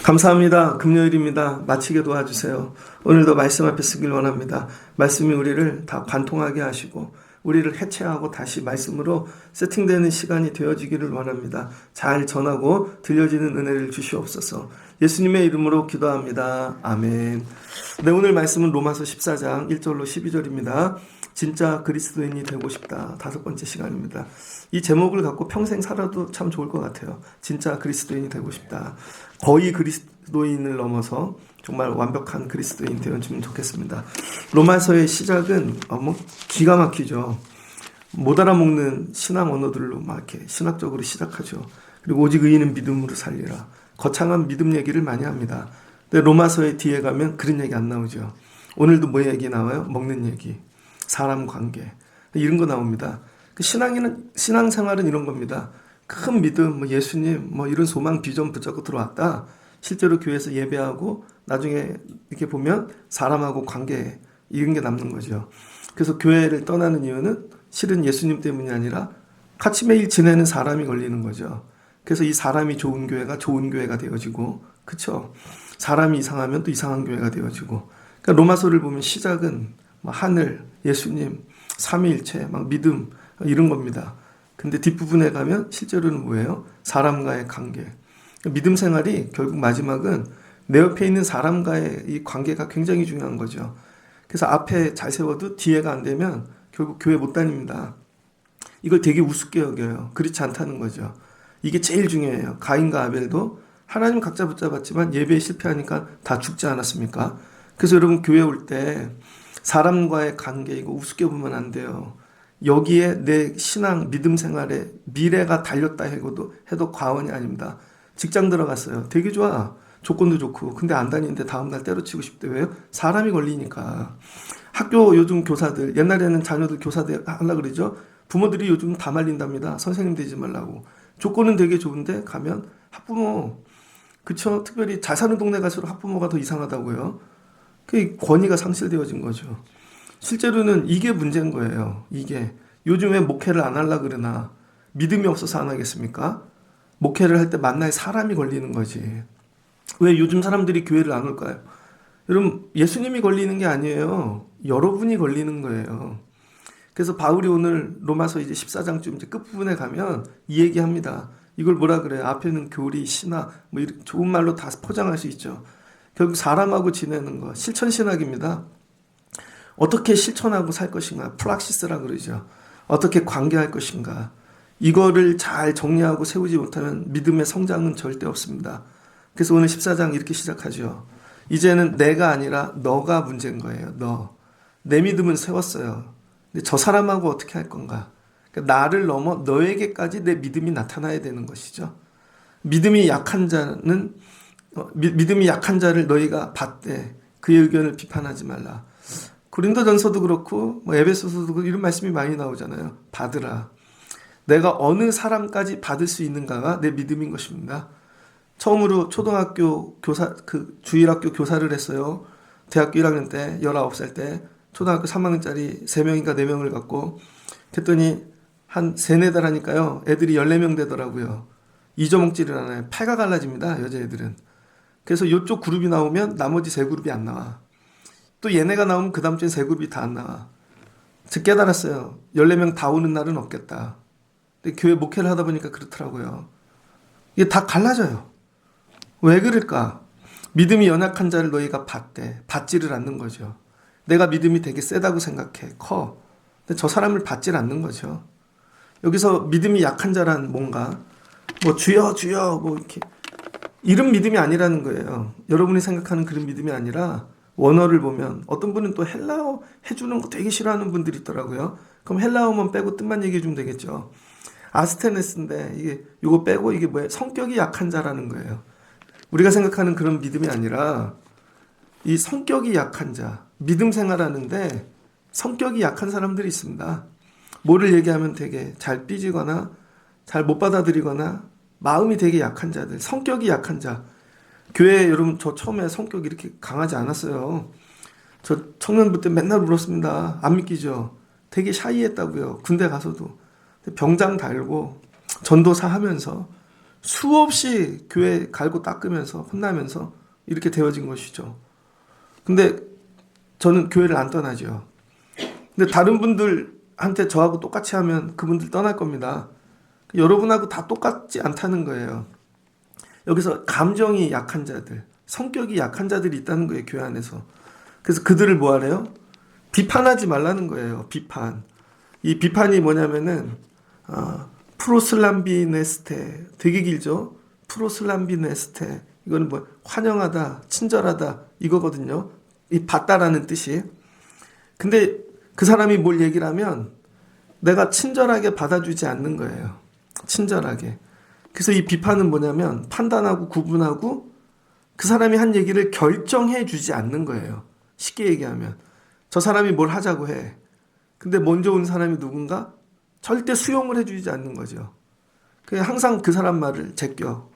감사합니다. 금요일입니다. 마치게 도와주세요. 오늘도 말씀 앞에 쓰길 원합니다. 말씀이 우리를 다 관통하게 하시고 우리를 해체하고 다시 말씀으로 세팅되는 시간이 되어지기를 원합니다. 잘 전하고 들려지는 은혜를 주시옵소서. 예수님의 이름으로 기도합니다. 아멘. 네, 오늘 말씀은 로마서 14장 1절로 12절입니다. 진짜 그리스도인이 되고 싶다. 5번째 시간입니다. 이 제목을 갖고 평생 살아도 참 좋을 것 같아요. 진짜 그리스도인이 되고 싶다. 거의 그리스도인을 넘어서 정말 완벽한 그리스도인 되어주면 좋겠습니다. 로마서의 시작은 기가 막히죠. 못 알아먹는 신앙 언어들로 막 이렇게 신학적으로 시작하죠. 그리고 오직 의인은 믿음으로 살리라. 거창한 믿음 얘기를 많이 합니다. 근데 로마서의 뒤에 가면 그런 얘기 안 나오죠. 오늘도 뭐 얘기 나와요? 먹는 얘기, 사람 관계 이런 거 나옵니다. 신앙생활은 이런 겁니다. 큰 믿음, 예수님, 이런 소망, 비전 붙잡고 들어왔다. 실제로 교회에서 예배하고 나중에 이렇게 보면 사람하고 관계 이런 게 남는 거죠. 그래서 교회를 떠나는 이유는 실은 예수님 때문이 아니라 같이 매일 지내는 사람이 걸리는 거죠. 그래서 이 사람이 좋은 교회가 좋은 교회가 되어지고, 그쵸? 사람이 이상하면 또 이상한 교회가 되어지고. 그러니까 로마서를 보면 시작은 하늘, 예수님, 삼위일체, 믿음 이런 겁니다. 근데 뒷부분에 가면 실제로는 뭐예요? 사람과의 관계. 믿음 생활이 결국 마지막은 내 옆에 있는 사람과의 이 관계가 굉장히 중요한 거죠. 그래서 앞에 잘 세워도 뒤에가 안 되면 결국 교회 못 다닙니다. 이걸 되게 우습게 여겨요. 그렇지 않다는 거죠. 이게 제일 중요해요. 가인과 아벨도 하나님 각자 붙잡았지만 예배에 실패하니까 다 죽지 않았습니까? 그래서 여러분 교회 올 때 사람과의 관계 이거 우습게 보면 안 돼요. 여기에 내 신앙 믿음 생활에 미래가 달렸다 해도 과언이 아닙니다. 직장 들어갔어요. 되게 좋아. 조건도 좋고. 근데 안 다니는데 다음날 때려치고 싶대. 왜요? 사람이 걸리니까. 학교 요즘 교사들, 옛날에는 자녀들 교사들 하려고 그러죠. 부모들이 요즘 다 말린답니다. 선생님 되지 말라고. 조건은 되게 좋은데 가면 학부모, 그쵸? 특별히 잘 사는 동네 갈수록 학부모가 더 이상하다고요. 그 권위가 상실되어진 거죠. 실제로는 이게 문제인 거예요. 이게 요즘에 목회를 안 하려고 그러나 믿음이 없어서 안 하겠습니까? 목회를 할 때 만날 사람이 걸리는 거지. 왜 요즘 사람들이 교회를 안 올까요? 여러분 예수님이 걸리는 게 아니에요. 여러분이 걸리는 거예요. 그래서 바울이 오늘 로마서 이제 14장쯤 이제 끝부분에 가면 이 얘기합니다. 이걸 뭐라 그래요? 앞에는 교리, 신학 이렇게 좋은 말로 다 포장할 수 있죠. 결국 사람하고 지내는 거 실천신학입니다. 어떻게 실천하고 살 것인가? 플락시스라 그러죠. 어떻게 관계할 것인가? 이거를 잘 정리하고 세우지 못하면 믿음의 성장은 절대 없습니다. 그래서 오늘 14장 이렇게 시작하죠. 이제는 내가 아니라 너가 문제인 거예요. 너. 내 믿음은 세웠어요. 근데 저 사람하고 어떻게 할 건가? 그러니까 나를 넘어 너에게까지 내 믿음이 나타나야 되는 것이죠. 믿음이 약한 자를 너희가 받되 그의 의견을 비판하지 말라. 고린도전서도 그렇고 에베소서도 그렇고 이런 말씀이 많이 나오잖아요. 받으라. 내가 어느 사람까지 받을 수 있는가가 내 믿음인 것입니다. 처음으로 초등학교 교사, 주일학교 교사를 했어요. 대학교 1학년 때, 19살 때, 초등학교 3학년짜리 3명인가 4명을 갖고, 그랬더니 한 3, 4달 하니까요, 애들이 14명 되더라고요. 잊어먹지를 않아요. 패가 갈라집니다, 여자애들은. 그래서 이쪽 그룹이 나오면 나머지 3그룹이 안 나와. 또 얘네가 나오면 그 다음 주에 3그룹이 다 안 나와. 즉 깨달았어요. 14명 다 오는 날은 없겠다. 근데 교회 목회를 하다 보니까 그렇더라고요. 이게 다 갈라져요. 왜 그럴까? 믿음이 연약한 자를 너희가 받되 받지를 않는 거죠. 내가 믿음이 되게 세다고 생각해. 커. 근데 저 사람을 받질 않는 거죠. 여기서 믿음이 약한 자란 뭔가 주여 주여 이렇게 이런 믿음이 아니라는 거예요. 여러분이 생각하는 그런 믿음이 아니라 원어를 보면 어떤 분은 또 헬라어 해주는 거 되게 싫어하는 분들이 있더라고요. 그럼 헬라어만 빼고 뜻만 얘기해 주면 되겠죠. 아스테네스인데 이거 빼고 이게 뭐예요? 성격이 약한 자라는 거예요. 우리가 생각하는 그런 믿음이 아니라 이 성격이 약한 자, 믿음 생활하는데 성격이 약한 사람들이 있습니다. 뭐를 얘기하면 되게 잘 삐지거나 잘 못 받아들이거나 마음이 되게 약한 자들, 성격이 약한 자. 교회 여러분 저 처음에 성격이 이렇게 강하지 않았어요. 저 청년부 때 맨날 울었습니다. 안 믿기죠? 되게 샤이했다고요. 군대 가서도. 병장 달고 전도사 하면서 수없이 교회 갈고 닦으면서 혼나면서 이렇게 되어진 것이죠. 근데 저는 교회를 안 떠나죠. 근데 다른 분들한테 저하고 똑같이 하면 그분들 떠날 겁니다. 여러분하고 다 똑같지 않다는 거예요. 여기서 감정이 약한 자들, 성격이 약한 자들이 있다는 거예요, 교회 안에서. 그래서 그들을 뭐 하래요? 비판하지 말라는 거예요, 비판. 이 비판이 뭐냐면은, 프로슬람비네스테, 되게 길죠? 프로슬람비네스테. 이거는 뭐, 환영하다, 친절하다, 이거거든요. 이 받다라는 뜻이. 근데 그 사람이 뭘 얘기를 하면 내가 친절하게 받아주지 않는 거예요. 친절하게. 그래서 이 비판은 뭐냐면 판단하고 구분하고 그 사람이 한 얘기를 결정해 주지 않는 거예요. 쉽게 얘기하면. 저 사람이 뭘 하자고 해. 근데 먼저 온 사람이 누군가? 절대 수용을 해주지 않는 거죠. 그냥 항상 그 사람 말을 제껴.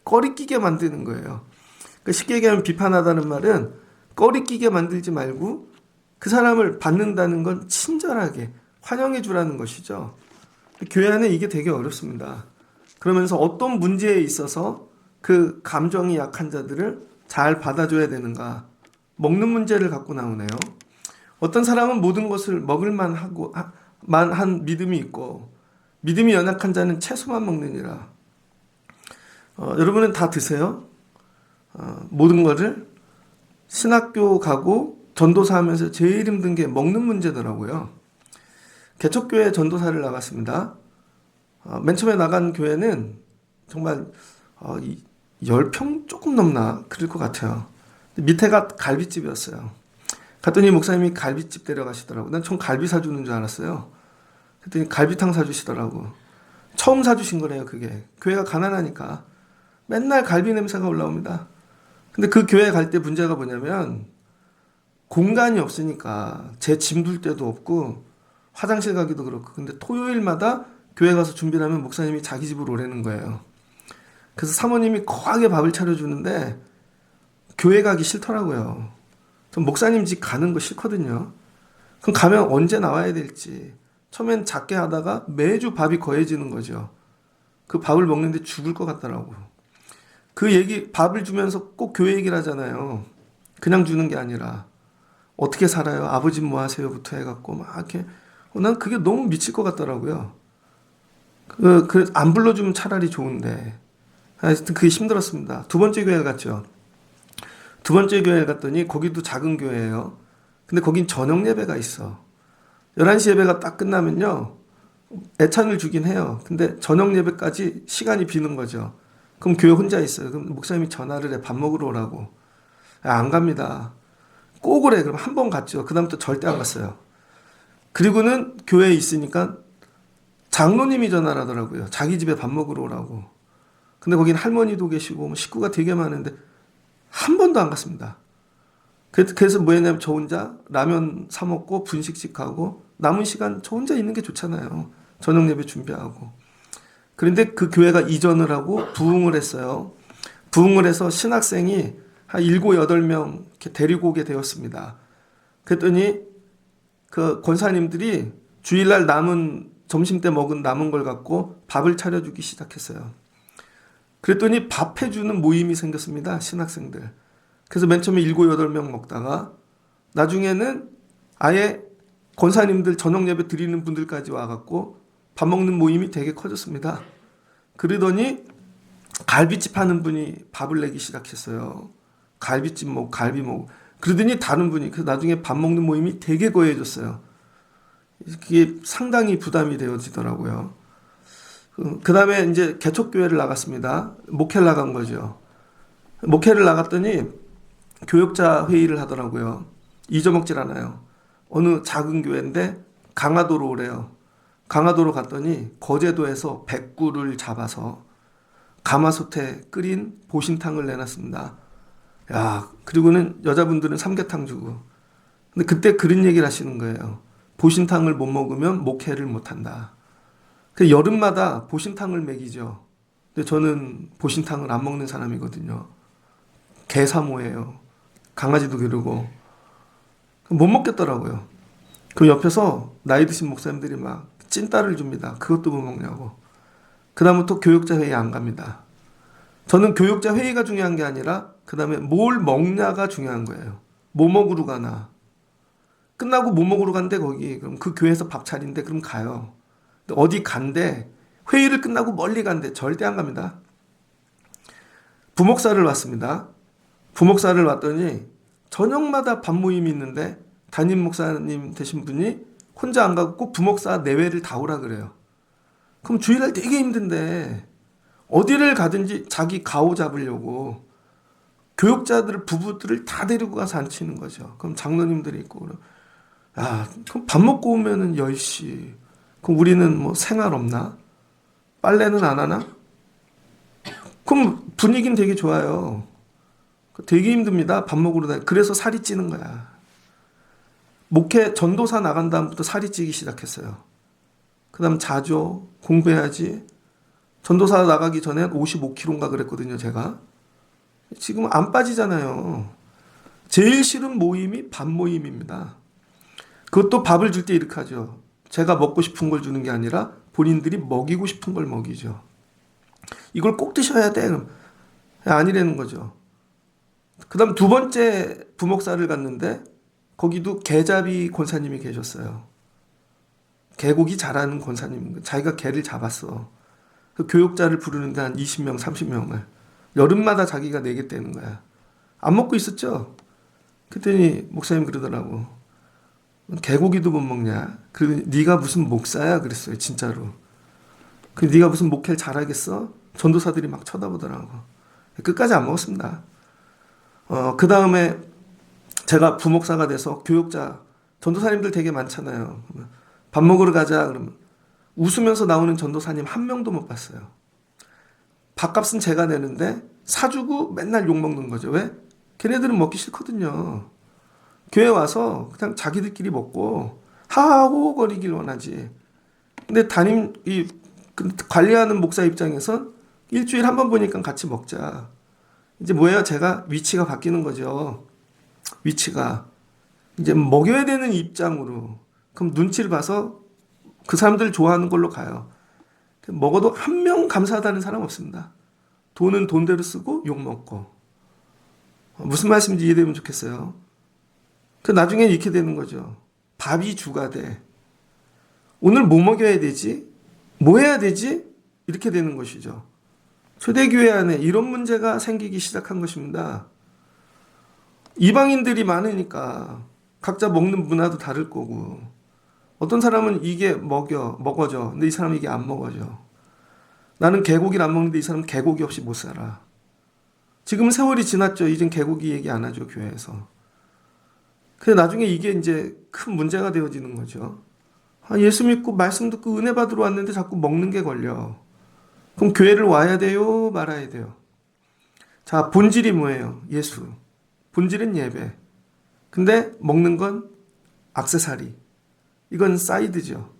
꺼리끼게 만드는 거예요. 그러니까 쉽게 얘기하면 비판하다는 말은 꺼리끼게 만들지 말고 그 사람을 받는다는 건 친절하게 환영해 주라는 것이죠. 교회 안에 이게 되게 어렵습니다. 그러면서 어떤 문제에 있어서 그 감정이 약한 자들을 잘 받아줘야 되는가. 먹는 문제를 갖고 나오네요. 어떤 사람은 모든 것을 먹을 만한 믿음이 있고 믿음이 연약한 자는 채소만 먹느니라. 여러분은 다 드세요? 모든 거를 신학교 가고 전도사 하면서 제일 힘든 게 먹는 문제더라고요. 개척교회 전도사를 나갔습니다. 맨 처음에 나간 교회는 정말 10평 조금 넘나 그럴 것 같아요. 밑에가 갈비집이었어요. 갔더니 목사님이 갈비집 데려가시더라고. 난 전 갈비 사주는 줄 알았어요. 그랬더니 갈비탕 사주시더라고. 처음 사주신 거래요, 그게. 교회가 가난하니까. 맨날 갈비 냄새가 올라옵니다. 근데 그 교회 갈 때 문제가 뭐냐면 공간이 없으니까 제 짐 둘 데도 없고 화장실 가기도 그렇고. 근데 토요일마다 교회 가서 준비를 하면 목사님이 자기 집으로 오라는 거예요. 그래서 사모님이 거하게 밥을 차려주는데 교회 가기 싫더라고요. 전 목사님 집 가는 거 싫거든요. 그럼 가면 언제 나와야 될지. 처음엔 작게 하다가 매주 밥이 거해지는 거죠. 그 밥을 먹는데 죽을 것 같더라고. 그 얘기, 밥을 주면서 꼭 교회 얘기를 하잖아요. 그냥 주는 게 아니라 어떻게 살아요? 아버지 뭐 하세요?부터 해갖고 막 이렇게. 난 그게 너무 미칠 것 같더라고요. 안 불러주면 차라리 좋은데. 하여튼 그게 힘들었습니다. 두 번째 교회를 갔죠. 두 번째 교회를 갔더니 거기도 작은 교회예요. 근데 거긴 저녁 예배가 있어. 11시 예배가 딱 끝나면요. 애찬을 주긴 해요. 근데 저녁 예배까지 시간이 비는 거죠. 그럼 교회 혼자 있어요. 그럼 목사님이 전화를 해. 밥 먹으러 오라고. 안 갑니다. 꼭 오래. 그럼 한 번 갔죠. 그 다음부터 절대 안 갔어요. 그리고는 교회에 있으니까 장로님이 전화를 하더라고요. 자기 집에 밥 먹으러 오라고. 근데 거긴 할머니도 계시고 식구가 되게 많은데 한 번도 안 갔습니다. 그래서 뭐 했냐면 저 혼자 라면 사 먹고 분식집 가고 남은 시간 저 혼자 있는 게 좋잖아요. 저녁 예배 준비하고. 그런데 그 교회가 이전을 하고 부흥을 했어요. 부흥을 해서 신학생이 한 7, 8명 이렇게 데리고 오게 되었습니다. 그랬더니 그 권사님들이 주일날 남은 점심 때 먹은 남은 걸 갖고 밥을 차려주기 시작했어요. 그랬더니 밥 해주는 모임이 생겼습니다. 신학생들. 그래서 맨 처음에 7, 8명 먹다가 나중에는 아예 권사님들 저녁 예배 드리는 분들까지 와갖고 밥 먹는 모임이 되게 커졌습니다. 그러더니 갈비집 하는 분이 밥을 내기 시작했어요. 갈비집 먹고 갈비 먹고. 그러더니 다른 분이 그래서 나중에 밥 먹는 모임이 되게 거해졌어요. 이게 상당히 부담이 되어지더라고요. 그 다음에 이제 개척교회를 나갔습니다. 목회를 나간 거죠. 목회를 나갔더니 교역자 회의를 하더라고요. 잊어먹질 않아요. 어느 작은 교회인데 강화도로 오래요. 강화도로 갔더니 거제도에서 백구를 잡아서 가마솥에 끓인 보신탕을 내놨습니다. 야, 그리고는 여자분들은 삼계탕 주고. 근데 그때 그런 얘기를 하시는 거예요. 보신탕을 못 먹으면 목회를 못 한다. 여름마다 보신탕을 먹이죠. 근데 저는 보신탕을 안 먹는 사람이거든요. 개사모예요. 강아지도 기르고. 못 먹겠더라고요. 그 옆에서 나이 드신 목사님들이 막 찐따를 줍니다. 그것도 못 먹냐고. 그 다음부터 교육자 회의 안 갑니다. 저는 교육자 회의가 중요한 게 아니라 그 다음에 뭘 먹냐가 중요한 거예요. 뭐 먹으러 가나. 끝나고 뭐 먹으러 간대 거기. 그럼 그 교회에서 밥 차린대. 그럼 가요. 어디 간대. 회의를 끝나고 멀리 간대. 절대 안 갑니다. 부목사를 왔습니다. 부목사를 왔더니 저녁마다 밥 모임이 있는데 담임 목사님 되신 분이 혼자 안 가고 꼭 부목사 내외를 다 오라 그래요. 그럼 주일날 되게 힘든데 어디를 가든지 자기 가오 잡으려고 교육자들 부부들을 다 데리고 가서 앉히는 거죠. 그럼 장로님들이 있고 그럼 밥 먹고 오면은 10시. 그럼 우리는 뭐 생활 없나? 빨래는 안 하나? 그럼 분위기는 되게 좋아요. 되게 힘듭니다. 밥 먹으러 다니. 그래서 살이 찌는 거야. 목회 전도사 나간 다음부터 살이 찌기 시작했어요. 그 다음 자죠. 공부해야지. 전도사 나가기 전에 55kg인가 그랬거든요, 제가. 지금 안 빠지잖아요. 제일 싫은 모임이 밥 모임입니다. 그것도 밥을 줄 때 이렇게 하죠. 제가 먹고 싶은 걸 주는 게 아니라 본인들이 먹이고 싶은 걸 먹이죠. 이걸 꼭 드셔야 돼. 그럼 아니라는 거죠. 그 다음 두 번째 부목사를 갔는데 거기도 개잡이 권사님이 계셨어요. 개고기 잘하는 권사님. 자기가 개를 잡았어. 그 교육자를 부르는데 한 20명, 30명을. 여름마다 자기가 내겠다는 거야. 안 먹고 있었죠? 그랬더니 목사님 그러더라고. 개고기도 못 먹냐? 그러더니 네가 무슨 목사야? 그랬어요. 진짜로. 그 네가 무슨 목회를 잘하겠어? 전도사들이 막 쳐다보더라고. 끝까지 안 먹었습니다. 그 다음에 제가 부목사가 돼서 교육자, 전도사님들 되게 많잖아요. 밥 먹으러 가자 그러면 웃으면서 나오는 전도사님 한 명도 못 봤어요. 밥값은 제가 내는데 사주고 맨날 욕먹는 거죠. 왜? 걔네들은 먹기 싫거든요. 교회 와서 그냥 자기들끼리 먹고 하하호 거리길 원하지. 근데 관리하는 목사 입장에선 일주일에 한 번 보니까 같이 먹자. 이제 뭐예요? 제가 위치가 바뀌는 거죠. 위치가. 이제 먹여야 되는 입장으로. 그럼 눈치를 봐서 그 사람들 좋아하는 걸로 가요. 먹어도 한 명 감사하다는 사람 없습니다. 돈은 돈대로 쓰고 욕 먹고. 무슨 말씀인지 이해되면 좋겠어요. 나중에 이렇게 되는 거죠. 밥이 주가 돼. 오늘 뭐 먹여야 되지? 뭐 해야 되지? 이렇게 되는 것이죠. 초대교회 안에 이런 문제가 생기기 시작한 것입니다. 이방인들이 많으니까 각자 먹는 문화도 다를 거고 어떤 사람은 이게 먹어져. 근데 이 사람은 이게 안 먹어져. 나는 개고기를 안 먹는데 이 사람은 개고기 없이 못 살아. 지금 세월이 지났죠. 이젠 개고기 얘기 안 하죠, 교회에서. 근데 나중에 이게 이제 큰 문제가 되어지는 거죠. 예수 믿고 말씀 듣고 은혜 받으러 왔는데 자꾸 먹는 게 걸려. 그럼 교회를 와야 돼요? 말아야 돼요? 자, 본질이 뭐예요? 예수. 본질은 예배. 근데 먹는 건 액세서리. 이건 사이드죠.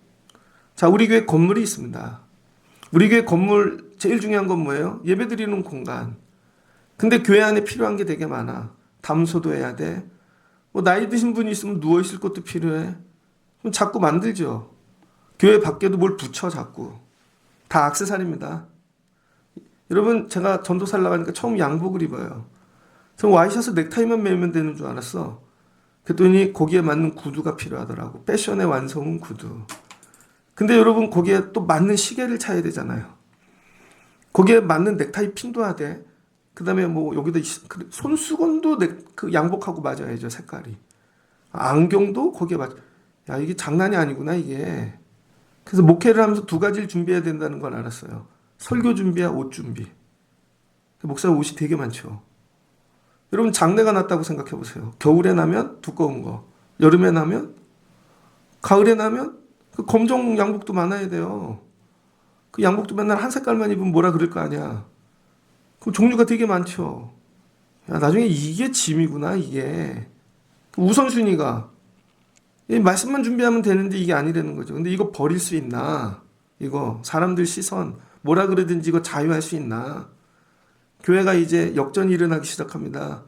자, 우리 교회 건물이 있습니다. 우리 교회 건물 제일 중요한 건 뭐예요? 예배 드리는 공간. 근데 교회 안에 필요한 게 되게 많아. 담소도 해야 돼. 뭐 나이 드신 분이 있으면 누워있을 것도 필요해. 그럼 자꾸 만들죠. 교회 밖에도 뭘 붙여 자꾸. 다 액세서리입니다. 여러분, 제가 전도사를 나가니까 처음 양복을 입어요. 전 와이셔츠 넥타이만 매면 되는 줄 알았어. 그랬더니 거기에 맞는 구두가 필요하더라고. 패션의 완성은 구두. 근데 여러분, 거기에 또 맞는 시계를 차야 되잖아요. 거기에 맞는 넥타이 핀도 하되, 그 다음에 뭐 여기다 손수건도 그 양복하고 맞아야죠, 색깔이. 안경도 거기에 맞아. 야, 이게 장난이 아니구나, 이게. 그래서 목회를 하면서 두 가지를 준비해야 된다는 걸 알았어요. 설교 준비와 옷 준비. 목사 옷이 되게 많죠. 여러분, 장내가 났다고 생각해 보세요. 겨울에 나면 두꺼운 거, 여름에 나면, 가을에 나면 그 검정 양복도 많아야 돼요. 그 양복도 맨날 한 색깔만 입으면 뭐라 그럴 거 아니야. 그 종류가 되게 많죠. 야, 나중에 이게 짐이구나, 이게. 우선순위가. 이 말씀만 준비하면 되는데 이게 아니라는 거죠. 근데 이거 버릴 수 있나? 이거 사람들 시선 뭐라 그러든지 이거 자유할 수 있나? 교회가 이제 역전이 일어나기 시작합니다.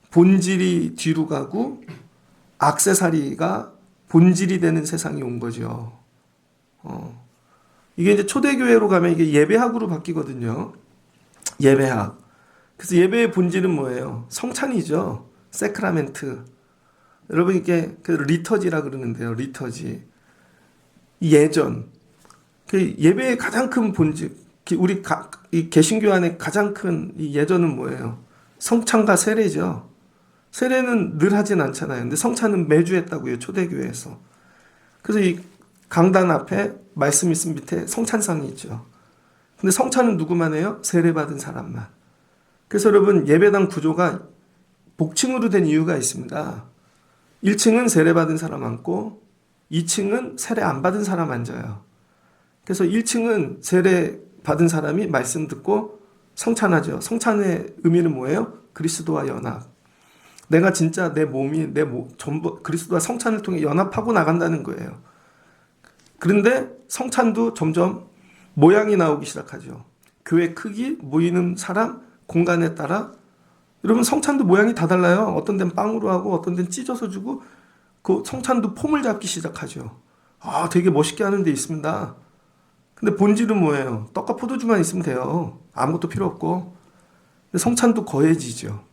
본질이 뒤로 가고 액세서리가 본질이 되는 세상이 온 거죠. 이게 이제 초대교회로 가면 이게 예배학으로 바뀌거든요. 예배학. 그래서 예배의 본질은 뭐예요? 성찬이죠. 세크라멘트. 여러분 이게 그 리터지라 그러는데요. 리터지. 예전. 그 예배의 가장 큰 본질. 우리 이 개신교 안에 가장 큰 이 예전은 뭐예요? 성찬과 세례죠. 세례는 늘 하진 않잖아요. 근데 성찬은 매주 했다고요. 초대교회에서. 그래서 이 강단 앞에 말씀 있음 밑에 성찬상이 있죠. 근데 성찬은 누구만 해요? 세례받은 사람만. 그래서 여러분 예배당 구조가 복층으로 된 이유가 있습니다. 1층은 세례받은 사람 앉고 2층은 세례 안 받은 사람 앉아요. 그래서 1층은 세례받은 사람이 말씀 듣고 성찬하죠. 성찬의 의미는 뭐예요? 그리스도와 연합. 내가 진짜 내 몸이 전부 그리스도와 성찬을 통해 연합하고 나간다는 거예요. 그런데 성찬도 점점 모양이 나오기 시작하죠. 교회 크기, 모이는 사람, 공간에 따라 여러분 성찬도 모양이 다 달라요. 어떤 데는 빵으로 하고 어떤 데는 찢어서 주고 그 성찬도 폼을 잡기 시작하죠. 되게 멋있게 하는 데 있습니다. 근데 본질은 뭐예요? 떡과 포도주만 있으면 돼요. 아무것도 필요 없고. 근데 성찬도 거해지죠.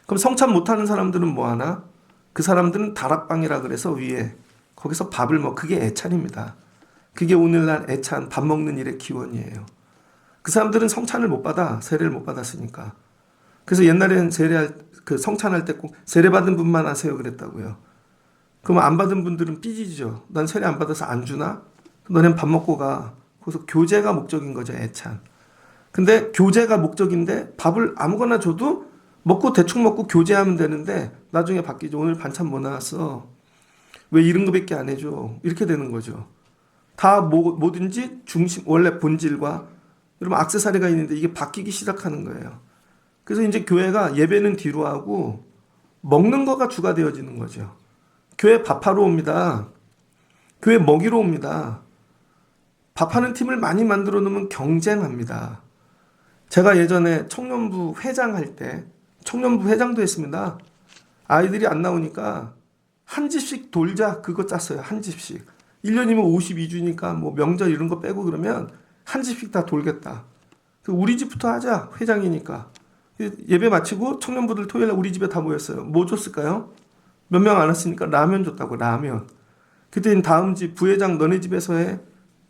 그럼 성찬 못하는 사람들은 뭐 하나? 그 사람들은 다락방이라 그래서 위에 거기서 밥을 그게 애찬입니다. 그게 오늘날 애찬 밥 먹는 일의 기원이에요. 그 사람들은 성찬을 못 받아. 세례를 못 받았으니까. 그래서 옛날에는 성찬할 때 꼭 세례받은 분만 하세요 그랬다고요. 그럼 안 받은 분들은 삐지죠. 난 세례 안 받아서 안 주나? 너넨 밥 먹고 가. 그래서 교제가 목적인 거죠. 애찬. 근데 교제가 목적인데 밥을 아무거나 줘도 대충 먹고 교제하면 되는데 나중에 바뀌죠. 오늘 반찬 뭐 나왔어? 왜 이런 거밖에 안 해줘? 이렇게 되는 거죠. 다 뭐든지 원래 본질과 여러분 액세서리가 있는데 이게 바뀌기 시작하는 거예요. 그래서 이제 교회가 예배는 뒤로 하고 먹는 거가 주가 되어지는 거죠. 교회 밥하러 옵니다. 교회 먹이러 옵니다. 밥하는 팀을 많이 만들어 놓으면 경쟁합니다. 제가 예전에 청년부 회장할 때 청년부 회장도 했습니다. 아이들이 안 나오니까 한 집씩 돌자 그거 짰어요. 한 집씩. 1년이면 52주니까 뭐 명절 이런 거 빼고 그러면 한 집씩 다 돌겠다. 우리 집부터 하자. 회장이니까. 예배 마치고 청년부들 토요일날 우리 집에 다 모였어요. 뭐 줬을까요? 몇 명 안 왔으니까 라면 줬다고. 라면. 그때는 다음 집 부회장 너네 집에서 해.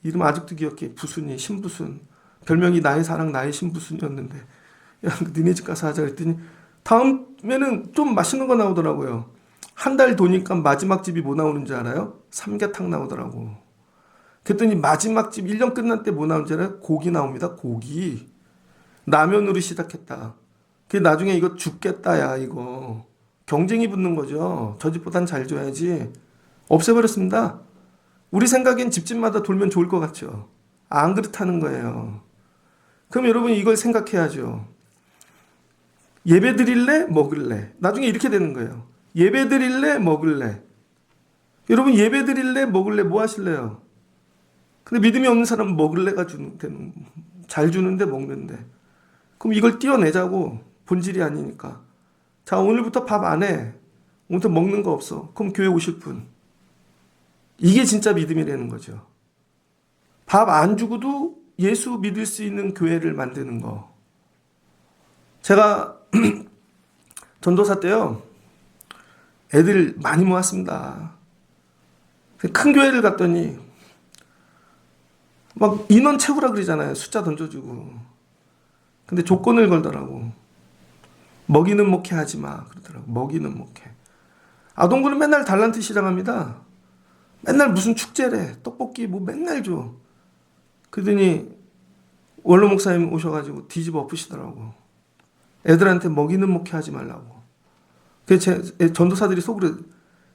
이름 아직도 기억해. 부순이 신부순. 별명이 나의 사랑 나의 신부순이었는데 야 니네 집 가서 하자 그랬더니 다음에는 좀 맛있는 거 나오더라고요. 한 달 도니까 마지막 집이 뭐 나오는 줄 알아요? 삼계탕 나오더라고. 그랬더니 마지막 집 1년 끝날 때 뭐 나오는 줄 알아요? 고기 나옵니다. 고기. 라면으로 시작했다. 그 나중에 이거 죽겠다 야 이거. 경쟁이 붙는 거죠. 저 집보단 잘 줘야지. 없애버렸습니다. 우리 생각엔 집집마다 돌면 좋을 것 같죠. 안 그렇다는 거예요. 그럼 여러분 이걸 생각해야죠. 예배 드릴래? 먹을래? 나중에 이렇게 되는 거예요. 예배 드릴래? 먹을래? 여러분 예배 드릴래? 먹을래? 뭐 하실래요? 근데 믿음이 없는 사람은 먹을래가 잘 주는데 먹는데. 그럼 이걸 띄어내자고. 본질이 아니니까. 자 오늘부터 밥 안 해. 오늘부터 먹는 거 없어. 그럼 교회 오실 분. 이게 진짜 믿음이라는 거죠. 밥 안 주고도 예수 믿을 수 있는 교회를 만드는 거. 제가 전도사 때요. 애들 많이 모았습니다. 큰 교회를 갔더니 막 인원 채우라 그러잖아요. 숫자 던져주고. 근데 조건을 걸더라고. 먹이는 목회 하지 마. 그러더라고. 먹이는 목회. 아동부는 맨날 달란트 시장합니다. 맨날 무슨 축제래. 떡볶이 뭐 맨날 줘. 그러더니 원로 목사님 오셔가지고 뒤집어 엎으시더라고. 애들한테 먹이는 목회 하지 말라고. 그래서 전도사들이 속으로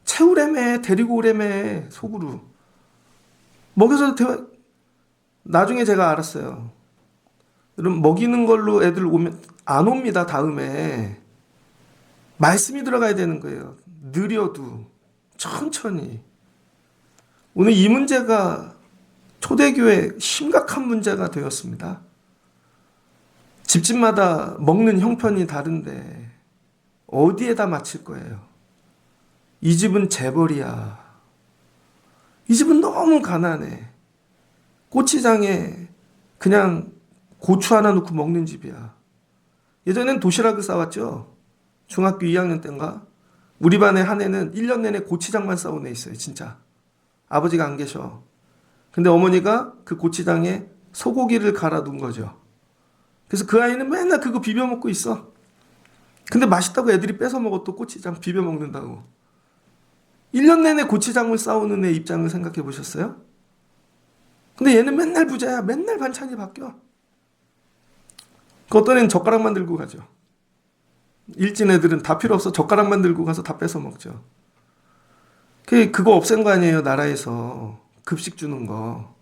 채우래매 데리고 오래매 속으로. 먹여서 나중에 제가 알았어요. 여러분 먹이는 걸로 애들 오면 안 옵니다. 다음에. 말씀이 들어가야 되는 거예요. 느려도 천천히. 오늘 이 문제가 초대교회 심각한 문제가 되었습니다. 집집마다 먹는 형편이 다른데 어디에다 맞힐 거예요? 이 집은 재벌이야. 이 집은 너무 가난해. 고추장에 그냥 고추 하나 넣고 먹는 집이야. 예전엔 도시락을 싸왔죠. 중학교 2학년 때인가? 우리 반에 한 애는 1년 내내 고추장만 싸온 애 있어요. 진짜. 아버지가 안 계셔. 근데 어머니가 그 고추장에 소고기를 갈아 둔 거죠. 그래서 그 아이는 맨날 그거 비벼 먹고 있어. 근데 맛있다고 애들이 뺏어 먹어. 또 고추장 비벼 먹는다고. 1년 내내 고추장을 싸우는 애 입장을 생각해 보셨어요? 근데 얘는 맨날 부자야. 맨날 반찬이 바뀌어. 그 어떤 애는 젓가락만 들고 가죠. 일진 애들은 다 필요 없어. 젓가락만 들고 가서 다 뺏어 먹죠. 그거 없앤 거 아니에요. 나라에서. 급식 주는 거.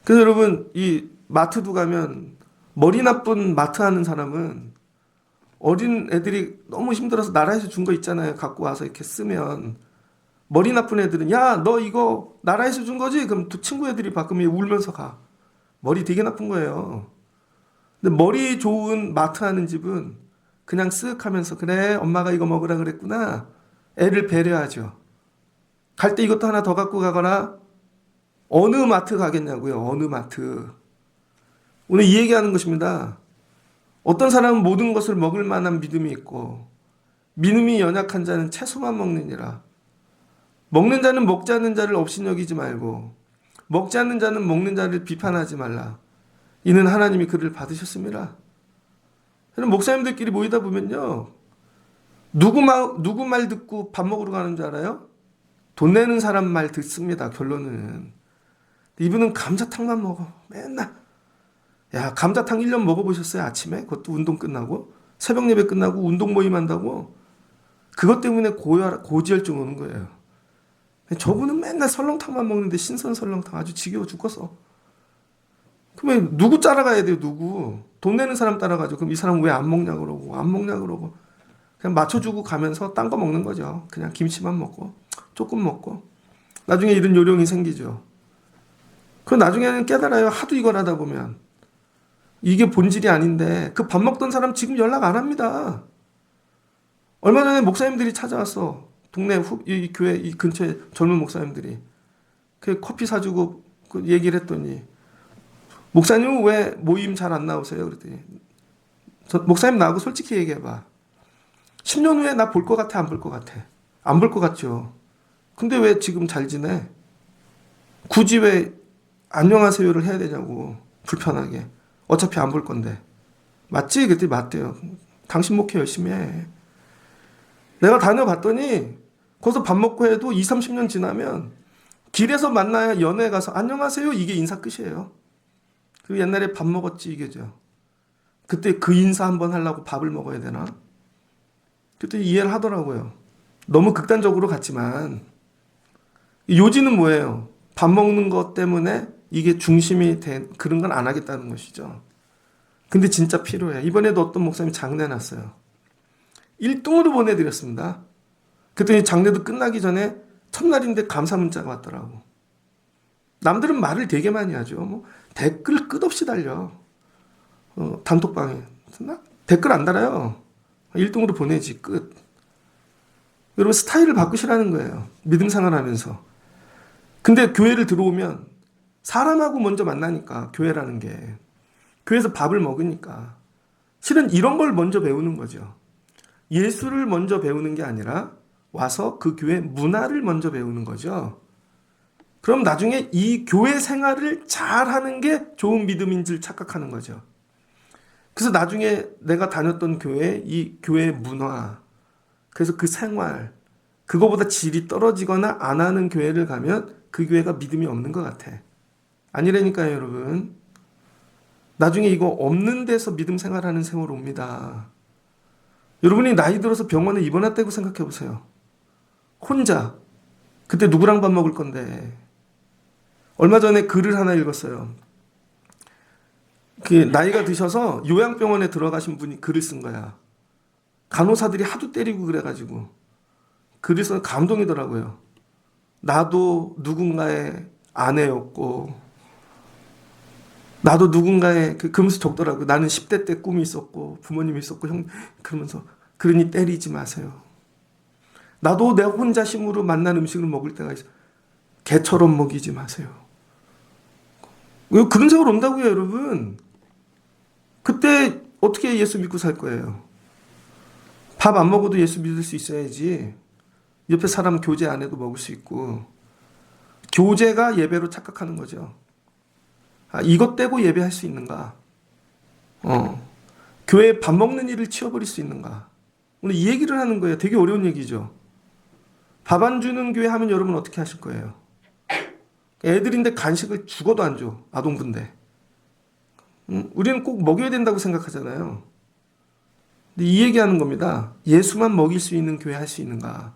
그래서 여러분, 이 마트도 가면 머리 나쁜 마트 하는 사람은 어린 애들이 너무 힘들어서 나라에서 준 거 있잖아요. 갖고 와서 이렇게 쓰면. 머리 나쁜 애들은 야, 너 이거 나라에서 준 거지? 그럼 두 친구 애들이 바꾸면 울면서 가. 머리 되게 나쁜 거예요. 근데 머리 좋은 마트 하는 집은 그냥 쓱 하면서 그래, 엄마가 이거 먹으라 그랬구나. 애를 배려하죠. 갈 때 이것도 하나 더 갖고 가거나. 어느 마트 가겠냐고요. 어느 마트. 오늘 이 얘기하는 것입니다. 어떤 사람은 모든 것을 먹을 만한 믿음이 있고 믿음이 연약한 자는 채소만 먹느니라. 먹는 자는 먹지 않는 자를 업신여기지 말고 먹지 않는 자는 먹는 자를 비판하지 말라. 이는 하나님이 그를 받으셨습니다. 목사님들끼리 모이다 보면요. 누구 말 듣고 밥 먹으러 가는 줄 알아요? 돈 내는 사람 말 듣습니다. 결론은. 이분은 감자탕만 먹어. 맨날. 야, 감자탕 1년 먹어보셨어요? 아침에? 그것도 운동 끝나고? 새벽 예배 끝나고 운동 모임 한다고? 그것 때문에 고지혈증 오는 거예요. 저분은 맨날 설렁탕만 먹는데 신선 설렁탕 아주 지겨워 죽겠어. 그러면 누구 따라가야 돼요? 누구? 돈 내는 사람 따라가죠. 그럼 이 사람 왜 안 먹냐 그러고 안 먹냐 그러고 그냥 맞춰주고 가면서 딴 거 먹는 거죠. 그냥 김치만 먹고 조금 먹고 나중에 이런 요령이 생기죠. 그 나중에는 깨달아요. 하도 이걸 하다 보면 이게 본질이 아닌데 그 밥 먹던 사람 지금 연락 안 합니다. 얼마 전에 목사님들이 찾아왔어. 동네 이 교회 이 근처에 젊은 목사님들이 그 커피 사주고 그 얘기를 했더니 목사님은 왜 모임 잘 안 나오세요? 그랬더니 목사님 나하고 솔직히 얘기해봐. 10년 후에 나 볼 것 같아? 안 볼 것 같아? 안 볼 것 같죠. 근데 왜 지금 잘 지내? 굳이 왜 안녕하세요를 해야 되냐고. 불편하게. 어차피 안 볼 건데. 맞지? 그랬더니 맞대요. 당신 목회 열심히 해. 내가 다녀봤더니 거기서 밥 먹고 해도 20, 30년 지나면 길에서 만나야 연애 가서 안녕하세요. 이게 인사 끝이에요. 그 옛날에 밥 먹었지 이게죠. 그때 그 인사 한번 하려고 밥을 먹어야 되나? 그때 이해를 하더라고요. 너무 극단적으로 갔지만 요지는 뭐예요? 밥 먹는 것 때문에 이게 중심이 된 그런 건 안 하겠다는 것이죠. 근데 진짜 필요해. 이번에도 어떤 목사님이 장례 났어요. 1등으로 보내드렸습니다. 그랬더니 장례도 끝나기 전에 첫날인데 감사 문자가 왔더라고. 남들은 말을 되게 많이 하죠. 뭐 댓글 끝없이 달려. 단톡방에. 나 댓글 안 달아요. 1등으로 보내지. 끝. 여러분 스타일을 바꾸시라는 거예요. 믿음 생활하면서. 근데 교회를 들어오면 사람하고 먼저 만나니까 교회라는 게. 교회에서 밥을 먹으니까. 실은 이런 걸 먼저 배우는 거죠. 예수를 먼저 배우는 게 아니라 와서 그 교회 문화를 먼저 배우는 거죠. 그럼 나중에 이 교회 생활을 잘하는 게 좋은 믿음인 줄 착각하는 거죠. 그래서 나중에 내가 다녔던 교회, 이 교회 문화, 그래서 그 생활, 그거보다 질이 떨어지거나 안 하는 교회를 가면 그 교회가 믿음이 없는 것 같아. 아니라니까요, 여러분. 나중에 이거 없는 데서 믿음 생활하는 세월 옵니다. 여러분이 나이 들어서 병원에 입원했다고 생각해 보세요. 혼자. 그때 누구랑 밥 먹을 건데. 얼마 전에 글을 하나 읽었어요. 그 나이가 드셔서 요양병원에 들어가신 분이 글을 쓴 거야. 간호사들이 하도 때리고 그래가지고 글을 써서 감동이더라고요. 나도 누군가의 아내였고 나도 누군가의 그러면서 적더라고요. 나는 10대 때 꿈이 있었고 부모님이 있었고 형 그러면서 그러니 때리지 마세요. 나도 내 혼자심으로 만난 음식을 먹을 때가 있어. 개처럼 먹이지 마세요. 왜 그런 세월 온다고요, 여러분? 그때 어떻게 예수 믿고 살 거예요? 밥 안 먹어도 예수 믿을 수 있어야지. 옆에 사람 교제 안 해도 먹을 수 있고. 교제가 예배로 착각하는 거죠. 아, 이것 떼고 예배할 수 있는가? 교회 밥 먹는 일을 치워버릴 수 있는가? 오늘 이 얘기를 하는 거예요. 되게 어려운 얘기죠. 밥 안 주는 교회 하면 여러분 어떻게 하실 거예요? 애들인데 간식을 죽어도 안 줘. 아동분데. 우리는 꼭 먹여야 된다고 생각하잖아요. 근데 이 얘기하는 겁니다. 예수만 먹일 수 있는 교회 할 수 있는가?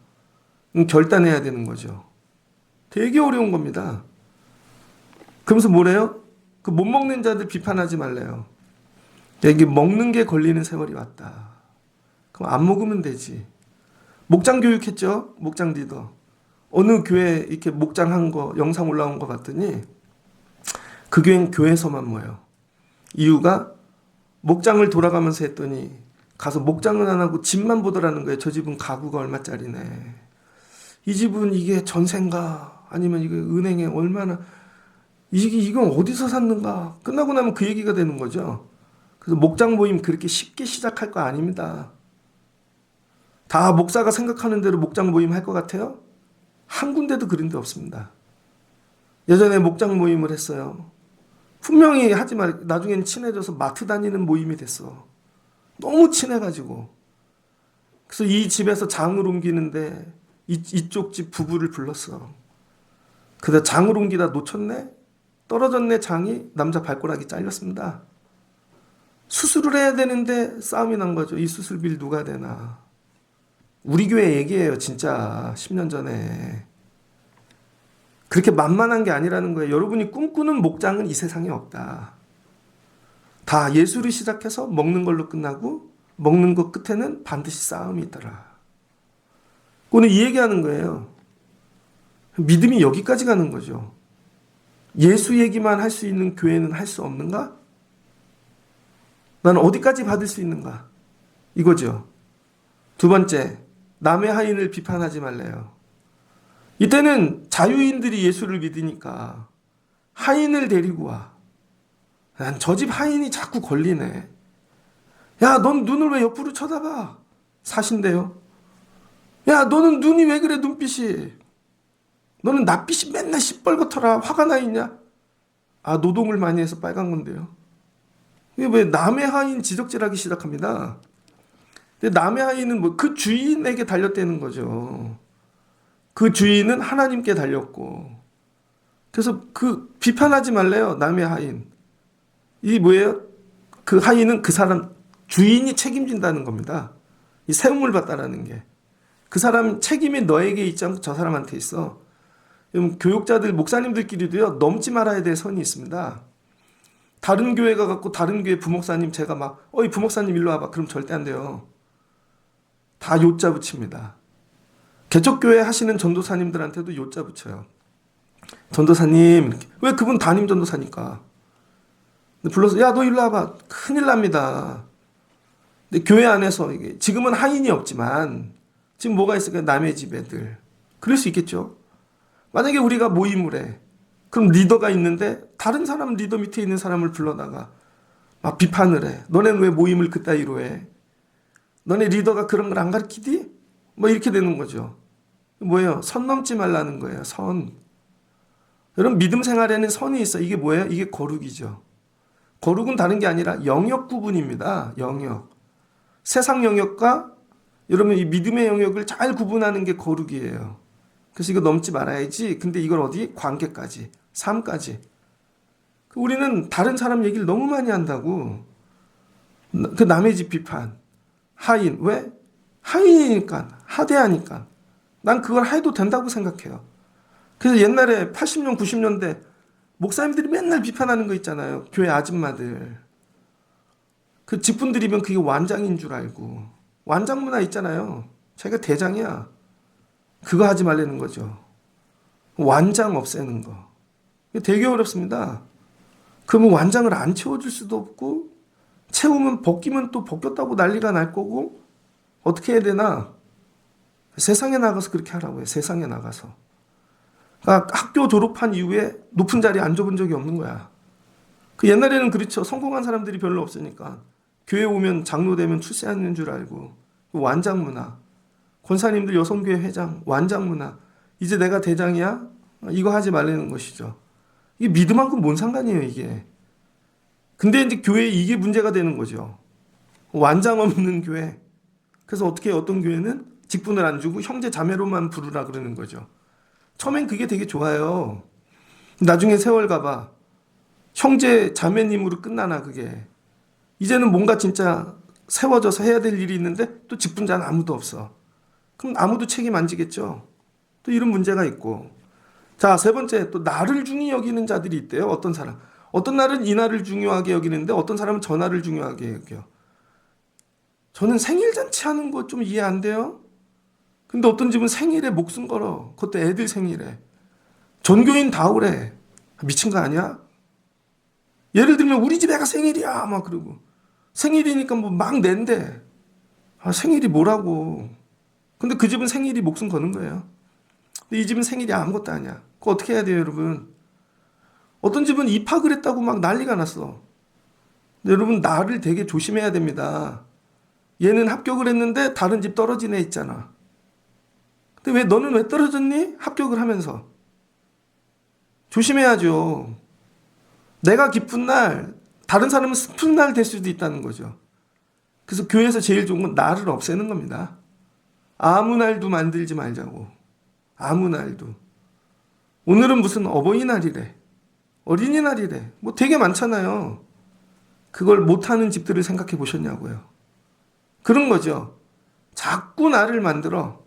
결단해야 되는 거죠. 되게 어려운 겁니다. 그러면서 뭐래요? 그 못 먹는 자들 비판하지 말래요. 여기 먹는 게 걸리는 세월이 왔다. 그럼 안 먹으면 되지. 목장 교육했죠? 목장 리더. 어느 교회 이렇게 목장한 거 영상 올라온 거 봤더니 그 교회는 교회에서만 모여요. 이유가 목장을 돌아가면서 했더니 가서 목장은 안 하고 집만 보더라는 거예요. 저 집은 가구가 얼마짜리네. 이 집은 이게 전세인가 아니면 이게 은행에 얼마나 이건 어디서 샀는가. 끝나고 나면 그 얘기가 되는 거죠. 그래서 목장 모임 그렇게 쉽게 시작할 거 아닙니다. 다 목사가 생각하는 대로 목장 모임 할 것 같아요? 한 군데도 그런 데 없습니다. 예전에 목장 모임을 했어요. 분명히 하지만 나중에는 친해져서 마트 다니는 모임이 됐어. 너무 친해가지고. 그래서 이 집에서 장을 옮기는데 이쪽 집 부부를 불렀어. 근데 장을 옮기다 놓쳤네? 떨어졌네 장이. 남자 발가락이 잘렸습니다. 수술을 해야 되는데 싸움이 난 거죠. 이 수술비를 누가 되나. 우리 교회 얘기예요. 진짜 10년 전에. 그렇게 만만한 게 아니라는 거예요. 여러분이 꿈꾸는 목장은 이 세상에 없다. 다 예수를 시작해서 먹는 걸로 끝나고 먹는 것 끝에는 반드시 싸움이 있더라. 오늘 이 얘기하는 거예요. 믿음이 여기까지 가는 거죠. 예수 얘기만 할 수 있는 교회는 할 수 없는가? 나는 어디까지 받을 수 있는가? 이거죠. 두 번째, 남의 하인을 비판하지 말래요. 이때는 자유인들이 예수를 믿으니까 하인을 데리고 와. 난 저 집 하인이 자꾸 걸리네. 야, 넌 눈을 왜 옆으로 쳐다봐? 사신대요. 야, 너는 눈이 왜 그래, 눈빛이? 너는 낯빛이 맨날 시뻘겋더라. 화가 나 있냐? 아, 노동을 많이 해서 빨간 건데요. 이게 왜 남의 하인 지적질하기 시작합니다. 근데 남의 하인은 뭐 그 주인에게 달렸다는 거죠. 그 주인은 하나님께 달렸고. 그래서 그 비판하지 말래요. 남의 하인. 이 뭐예요? 그 하인은 그 사람 주인이 책임진다는 겁니다. 이 세움을 받다라는 게. 그 사람 책임이 너에게 있지 않고 저 사람한테 있어. 교육자들, 목사님들끼리도요, 넘지 말아야 될 선이 있습니다. 다른 교회 가갖고 다른 교회 부목사님 제가 막, 어이 부목사님 일로 와봐. 그럼 절대 안 돼요. 다 요자 붙입니다. 개척교회 하시는 전도사님들한테도 요자 붙여요. 전도사님, 왜 그분 담임 전도사니까. 불러서, 야, 너 일로 와봐. 큰일 납니다. 근데 교회 안에서, 이게 지금은 하인이 없지만, 지금 뭐가 있을까요? 남의 집 애들. 그럴 수 있겠죠. 만약에 우리가 모임을 해. 그럼 리더가 있는데, 다른 사람 리더 밑에 있는 사람을 불러다가, 막 비판을 해. 너네는 왜 모임을 그따위로 해? 너네 리더가 그런 걸 안 가르치디? 뭐 이렇게 되는 거죠. 뭐예요? 선 넘지 말라는 거예요. 선. 여러분 믿음 생활에는 선이 있어. 이게 뭐예요? 이게 거룩이죠. 거룩은 다른 게 아니라 영역 구분입니다. 영역. 세상 영역과 여러분 이 믿음의 영역을 잘 구분하는 게 거룩이에요. 그래서 이거 넘지 말아야지. 근데 이걸 어디? 관계까지. 삶까지. 우리는 다른 사람 얘기를 너무 많이 한다고. 그 남의 집 비판. 하인. 왜? 하인이니까. 하대하니까. 난 그걸 해도 된다고 생각해요. 그래서 옛날에 80년, 90년대 목사님들이 맨날 비판하는 거 있잖아요. 교회 아줌마들. 그 직분들이면 그게 완장인 줄 알고. 완장 문화 있잖아요. 자기가 대장이야. 그거 하지 말라는 거죠. 완장 없애는 거. 되게 어렵습니다. 그러면 완장을 안 채워줄 수도 없고 채우면 벗기면 또 벗겼다고 난리가 날 거고 어떻게 해야 되나? 세상에 나가서 그렇게 하라고요. 세상에 나가서. 그러니까 학교 졸업한 이후에 높은 자리에 앉아본 적이 없는 거야. 그 옛날에는 그렇죠. 성공한 사람들이 별로 없으니까 교회 오면 장로 되면 출세하는 줄 알고 완장 문화. 권사님들 여성교회 회장 완장 문화. 이제 내가 대장이야? 이거 하지 말라는 것이죠. 이게 믿음하고 뭔 상관이에요, 이게. 근데 이제 교회에 이게 문제가 되는 거죠. 완장 없는 교회. 그래서 어떻게 어떤 교회는 직분을 안 주고 형제 자매로만 부르라 그러는 거죠. 처음엔 그게 되게 좋아요. 나중에 세월 가봐. 형제 자매님으로 끝나나 그게. 이제는 뭔가 진짜 세워져서 해야 될 일이 있는데 또 직분자는 아무도 없어. 그럼 아무도 책임 안 지겠죠. 또 이런 문제가 있고. 자, 세 번째, 또 나를 중히 여기는 자들이 있대요. 어떤 사람. 어떤 날은 이 날을 중요하게 여기는데 어떤 사람은 저 날을 중요하게 여겨요. 저는 생일 잔치 하는 거 좀 이해 안 돼요. 근데 어떤 집은 생일에 목숨 걸어. 그것도 애들 생일에. 전교인 다 오래. 미친 거 아니야? 예를 들면 우리 집 애가 생일이야 막 그러고. 생일이니까 뭐 막 낸대. 아, 생일이 뭐라고. 근데 그 집은 생일이 목숨 거는 거예요. 근데 이 집은 생일이 아무것도 아니야. 그거 어떻게 해야 돼요, 여러분? 어떤 집은 입학을 했다고 막 난리가 났어. 근데 여러분, 나를 되게 조심해야 됩니다. 얘는 합격을 했는데 다른 집 떨어진 애 있잖아. 근데 너는 왜 떨어졌니? 합격을 하면서. 조심해야죠. 내가 기쁜 날, 다른 사람은 슬픈 날 될 수도 있다는 거죠. 그래서 교회에서 제일 좋은 건 나를 없애는 겁니다. 아무 날도 만들지 말자고. 아무 날도. 오늘은 무슨 어버이날이래. 어린이날이래. 뭐 되게 많잖아요. 그걸 못하는 집들을 생각해 보셨냐고요. 그런 거죠. 자꾸 나를 만들어.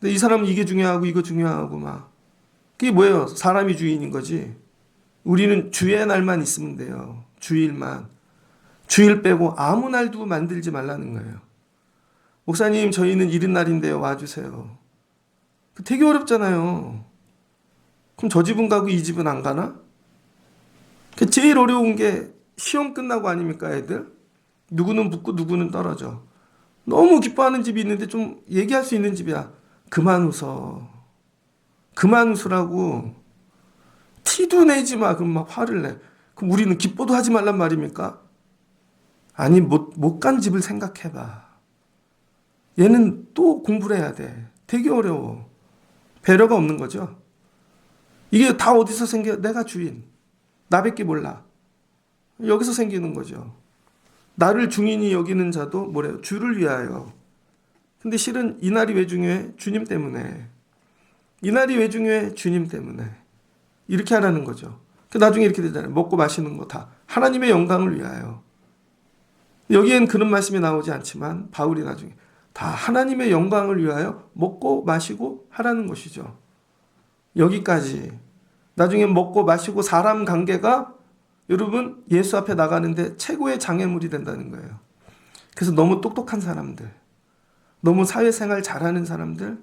근데 이 사람은 이게 중요하고 이거 중요하고 막. 그게 뭐예요? 사람이 주인인 거지. 우리는 주의 날만 있으면 돼요. 주일만. 주일 빼고 아무 날도 만들지 말라는 거예요. 목사님, 저희는 이른 날인데요. 와주세요. 되게 어렵잖아요. 그럼 저 집은 가고 이 집은 안 가나? 제일 어려운 게 시험 끝나고 아닙니까, 애들? 누구는 붙고 누구는 떨어져. 너무 기뻐하는 집이 있는데 좀 얘기할 수 있는 집이야. 그만 웃어. 그만 웃으라고. 티도 내지 마. 그럼 막 화를 내. 그럼 우리는 기뻐도 하지 말란 말입니까? 아니, 못 간 집을 생각해봐. 얘는 또 공부를 해야 돼. 되게 어려워. 배려가 없는 거죠. 이게 다 어디서 생겨? 내가 주인. 나밖에 몰라. 여기서 생기는 거죠. 나를 중인이 여기는 자도 뭐래요? 주를 위하여. 근데 실은 이 날이 왜 중요해? 주님 때문에. 이 날이 왜 중요해? 주님 때문에. 이렇게 하라는 거죠. 나중에 이렇게 되잖아요. 먹고 마시는 거 다 하나님의 영광을 위하여. 여기엔 그런 말씀이 나오지 않지만 바울이 나중에 다 하나님의 영광을 위하여 먹고 마시고 하라는 것이죠. 여기까지. 나중에 먹고 마시고 사람 관계가 여러분 예수 앞에 나가는데 최고의 장애물이 된다는 거예요. 그래서 너무 똑똑한 사람들, 너무 사회생활 잘하는 사람들,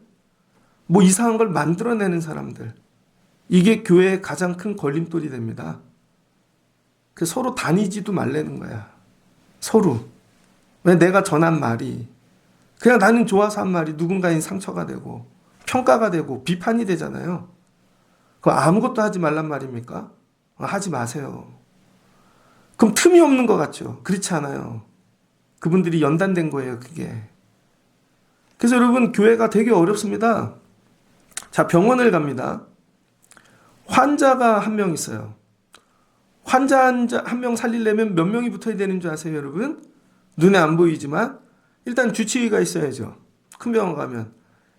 뭐 이상한 걸 만들어내는 사람들, 이게 교회의 가장 큰 걸림돌이 됩니다. 그래서 서로 다니지도 말라는 거야. 서로. 왜 내가 전한 말이 그냥 나는 좋아서 한 말이 누군가인 상처가 되고 평가가 되고 비판이 되잖아요. 그거 아무것도 하지 말란 말입니까? 하지 마세요. 그럼 틈이 없는 것 같죠? 그렇지 않아요. 그분들이 연단된 거예요, 그게. 그래서 여러분, 교회가 되게 어렵습니다. 자, 병원을 갑니다. 환자가 한 명 있어요. 환자 한 명 살리려면 몇 명이 붙어야 되는 줄 아세요, 여러분? 눈에 안 보이지만 일단 주치의가 있어야죠. 큰 병원 가면.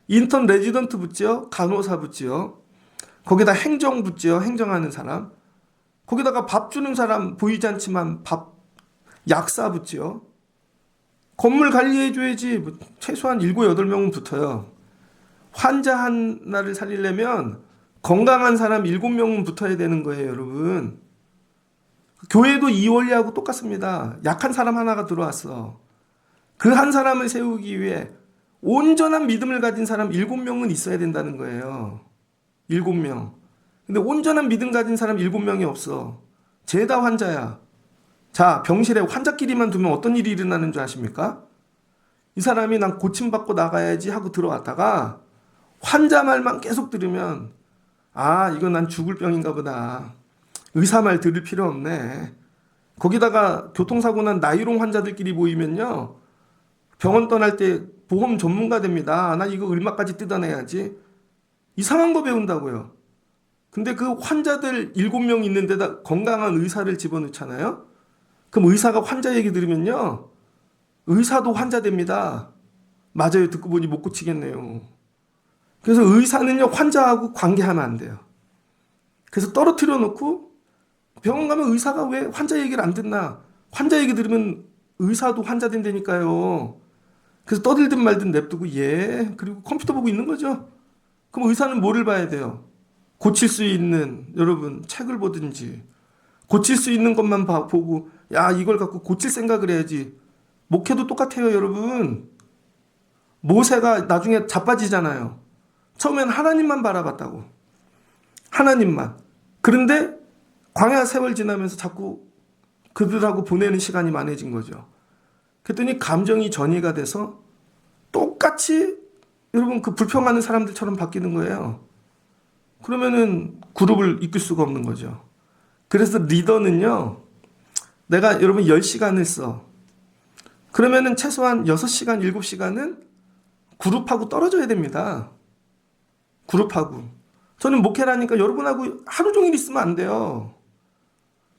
인턴 레지던트 붙죠. 간호사 붙죠. 거기다 행정 붙죠. 행정하는 사람. 거기다가 밥 주는 사람 보이지 않지만 약사 붙죠. 건물 관리해줘야지. 최소한 7, 8명은 붙어요. 환자 하나를 살리려면 건강한 사람 7명은 붙어야 되는 거예요, 여러분. 교회도 이 원리하고 똑같습니다. 약한 사람 하나가 들어왔어. 그 한 사람을 세우기 위해 온전한 믿음을 가진 사람 7명은 있어야 된다는 거예요. 7명. 근데 온전한 믿음 가진 사람 7명이 없어. 죄다 환자야. 자, 병실에 환자끼리만 두면 어떤 일이 일어나는 줄 아십니까? 이 사람이 난 고침받고 나가야지 하고 들어왔다가 환자 말만 계속 들으면 아, 이건 난 죽을 병인가 보다. 의사 말 들을 필요 없네. 거기다가 교통사고 난 나이롱 환자들끼리 모이면요. 병원 떠날 때 보험 전문가 됩니다. 나 이거 얼마까지 뜯어내야지. 이상한 거 배운다고요. 근데 그 환자들 7명 있는 데다 건강한 의사를 집어넣잖아요. 그럼 의사가 환자 얘기 들으면요. 의사도 환자 됩니다. 맞아요. 듣고 보니 못 고치겠네요. 그래서 의사는요. 환자하고 관계하면 안 돼요. 그래서 떨어뜨려 놓고 병원 가면 의사가 왜 환자 얘기를 안 듣나. 환자 얘기 들으면 의사도 환자 된다니까요. 그래서 떠들든 말든 냅두고 예. 그리고 컴퓨터 보고 있는 거죠. 그럼 의사는 뭐를 봐야 돼요? 고칠 수 있는 여러분 책을 보든지 고칠 수 있는 것만 보고 야 이걸 갖고 고칠 생각을 해야지. 목회도 똑같아요 여러분. 모세가 나중에 자빠지잖아요. 처음엔 하나님만 바라봤다고. 하나님만. 그런데 광야 세월 지나면서 자꾸 그들하고 보내는 시간이 많아진 거죠. 그랬더니 감정이 전이가 돼서 똑같이 여러분 그 불평하는 사람들처럼 바뀌는 거예요. 그러면은 그룹을 이끌 수가 없는 거죠. 그래서 리더는요. 내가 여러분 10시간을 써. 그러면은 최소한 6시간, 7시간은 그룹하고 떨어져야 됩니다. 그룹하고. 저는 목회라니까 여러분하고 하루 종일 있으면 안 돼요.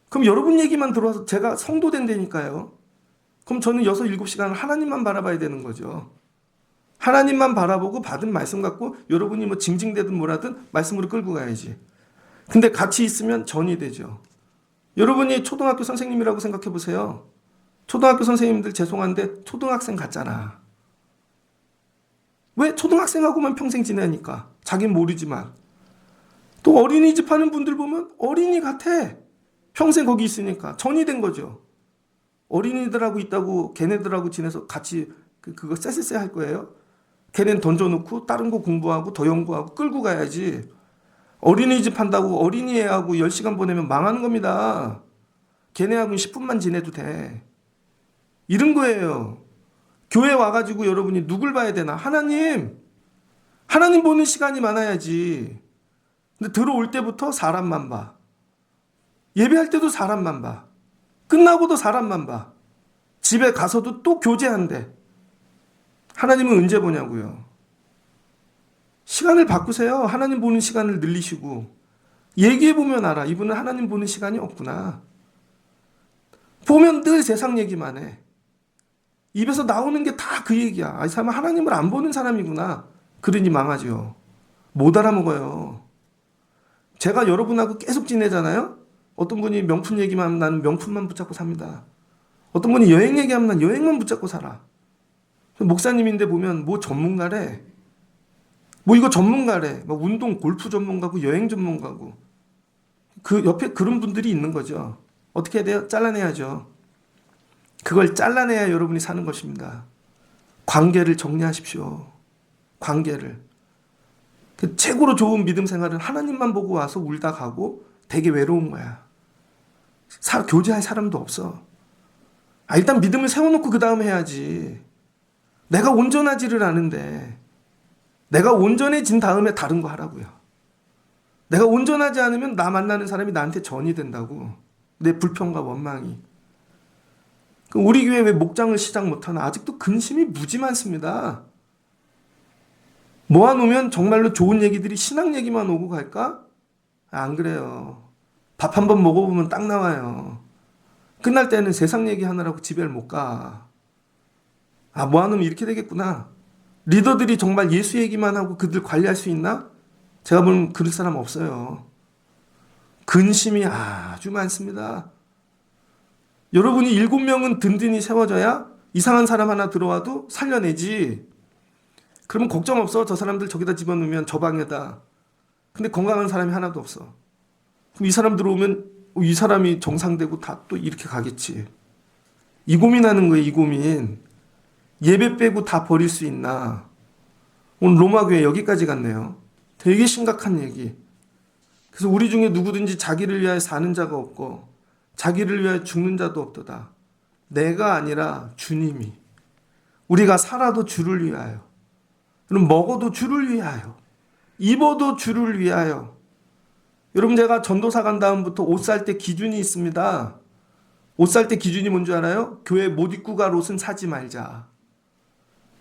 그럼 여러분 얘기만 들어와서 제가 성도 된다니까요. 그럼 저는 6, 7시간 하나님만 바라봐야 되는 거죠. 하나님만 바라보고 받은 말씀 갖고 여러분이 뭐 징징대든 뭐라든 말씀으로 끌고 가야지. 근데 같이 있으면 전이 되죠. 여러분이 초등학교 선생님이라고 생각해 보세요. 초등학교 선생님들 죄송한데 초등학생 같잖아. 왜? 초등학생하고만 평생 지내니까. 자긴 모르지만. 또 어린이집 하는 분들 보면 어린이 같아. 평생 거기 있으니까. 전이 된 거죠. 어린이들하고 있다고 걔네들하고 지내서 같이 그거 쎄쎄쎄 할 거예요? 걔네는 던져놓고 다른 거 공부하고 더 연구하고 끌고 가야지. 어린이집 한다고 어린이애하고 10시간 보내면 망하는 겁니다. 걔네하고는 10분만 지내도 돼. 이런 거예요. 교회 와가지고 여러분이 누굴 봐야 되나? 하나님. 하나님 보는 시간이 많아야지. 근데 들어올 때부터 사람만 봐. 예배할 때도 사람만 봐. 끝나고도 사람만 봐. 집에 가서도 또 교제한대. 하나님은 언제 보냐고요. 시간을 바꾸세요. 하나님 보는 시간을 늘리시고. 얘기해보면 알아. 이분은 하나님 보는 시간이 없구나. 보면 늘 세상 얘기만 해. 입에서 나오는 게 다 그 얘기야. 아, 이 사람은 하나님을 안 보는 사람이구나. 그러니 망하죠. 못 알아먹어요. 제가 여러분하고 계속 지내잖아요. 어떤 분이 명품 얘기만 하면 나는 명품만 붙잡고 삽니다. 어떤 분이 여행 얘기하면 난 여행만 붙잡고 살아. 목사님인데 보면 뭐 전문가래. 뭐 이거 전문가래. 뭐 운동 골프 전문가고 여행 전문가고. 그 옆에 그런 분들이 있는 거죠. 어떻게 해야 돼요? 잘라내야죠. 그걸 잘라내야 여러분이 사는 것입니다. 관계를 정리하십시오. 관계를. 그 최고로 좋은 믿음 생활은 하나님만 보고 와서 울다 가고 되게 외로운 거야. 교제할 사람도 없어. 아, 일단 믿음을 세워놓고 그 다음 해야지. 내가 온전하지를 않은데 내가 온전해진 다음에 다른 거 하라고요. 내가 온전하지 않으면 나 만나는 사람이 나한테 전이 된다고. 내 불평과 원망이. 우리 교회 왜 목장을 시작 못하나? 아직도 근심이 무지 많습니다. 모아놓으면 정말로 좋은 얘기들이 신앙 얘기만 오고 갈까? 안 그래요. 밥 한 번 먹어보면 딱 나와요. 끝날 때는 세상 얘기하느라고 집에를 못 가. 아, 모아놓으면 이렇게 되겠구나. 리더들이 정말 예수 얘기만 하고 그들 관리할 수 있나? 제가 보면 그럴 사람 없어요. 근심이 아주 많습니다. 여러분이 7명은 든든히 세워져야 이상한 사람 하나 들어와도 살려내지. 그러면 걱정 없어. 저 사람들 저기다 집어넣으면 저 방에다. 근데 건강한 사람이 하나도 없어. 그럼 이 사람 들어오면 이 사람이 정상되고 다 또 이렇게 가겠지. 이 고민하는 거예요. 이 고민. 예배 빼고 다 버릴 수 있나. 오늘 로마교회 여기까지 갔네요. 되게 심각한 얘기. 그래서 우리 중에 누구든지 자기를 위하여 사는 자가 없고 자기를 위하여 죽는 자도 없도다. 내가 아니라 주님이. 우리가 살아도 주를 위하여, 그럼 먹어도 주를 위하여, 입어도 주를 위하여. 여러분, 제가 전도사 간 다음부터 옷 살 때 기준이 있습니다. 옷 살 때 기준이 뭔지 알아요? 교회 못 입고 갈 옷은 사지 말자.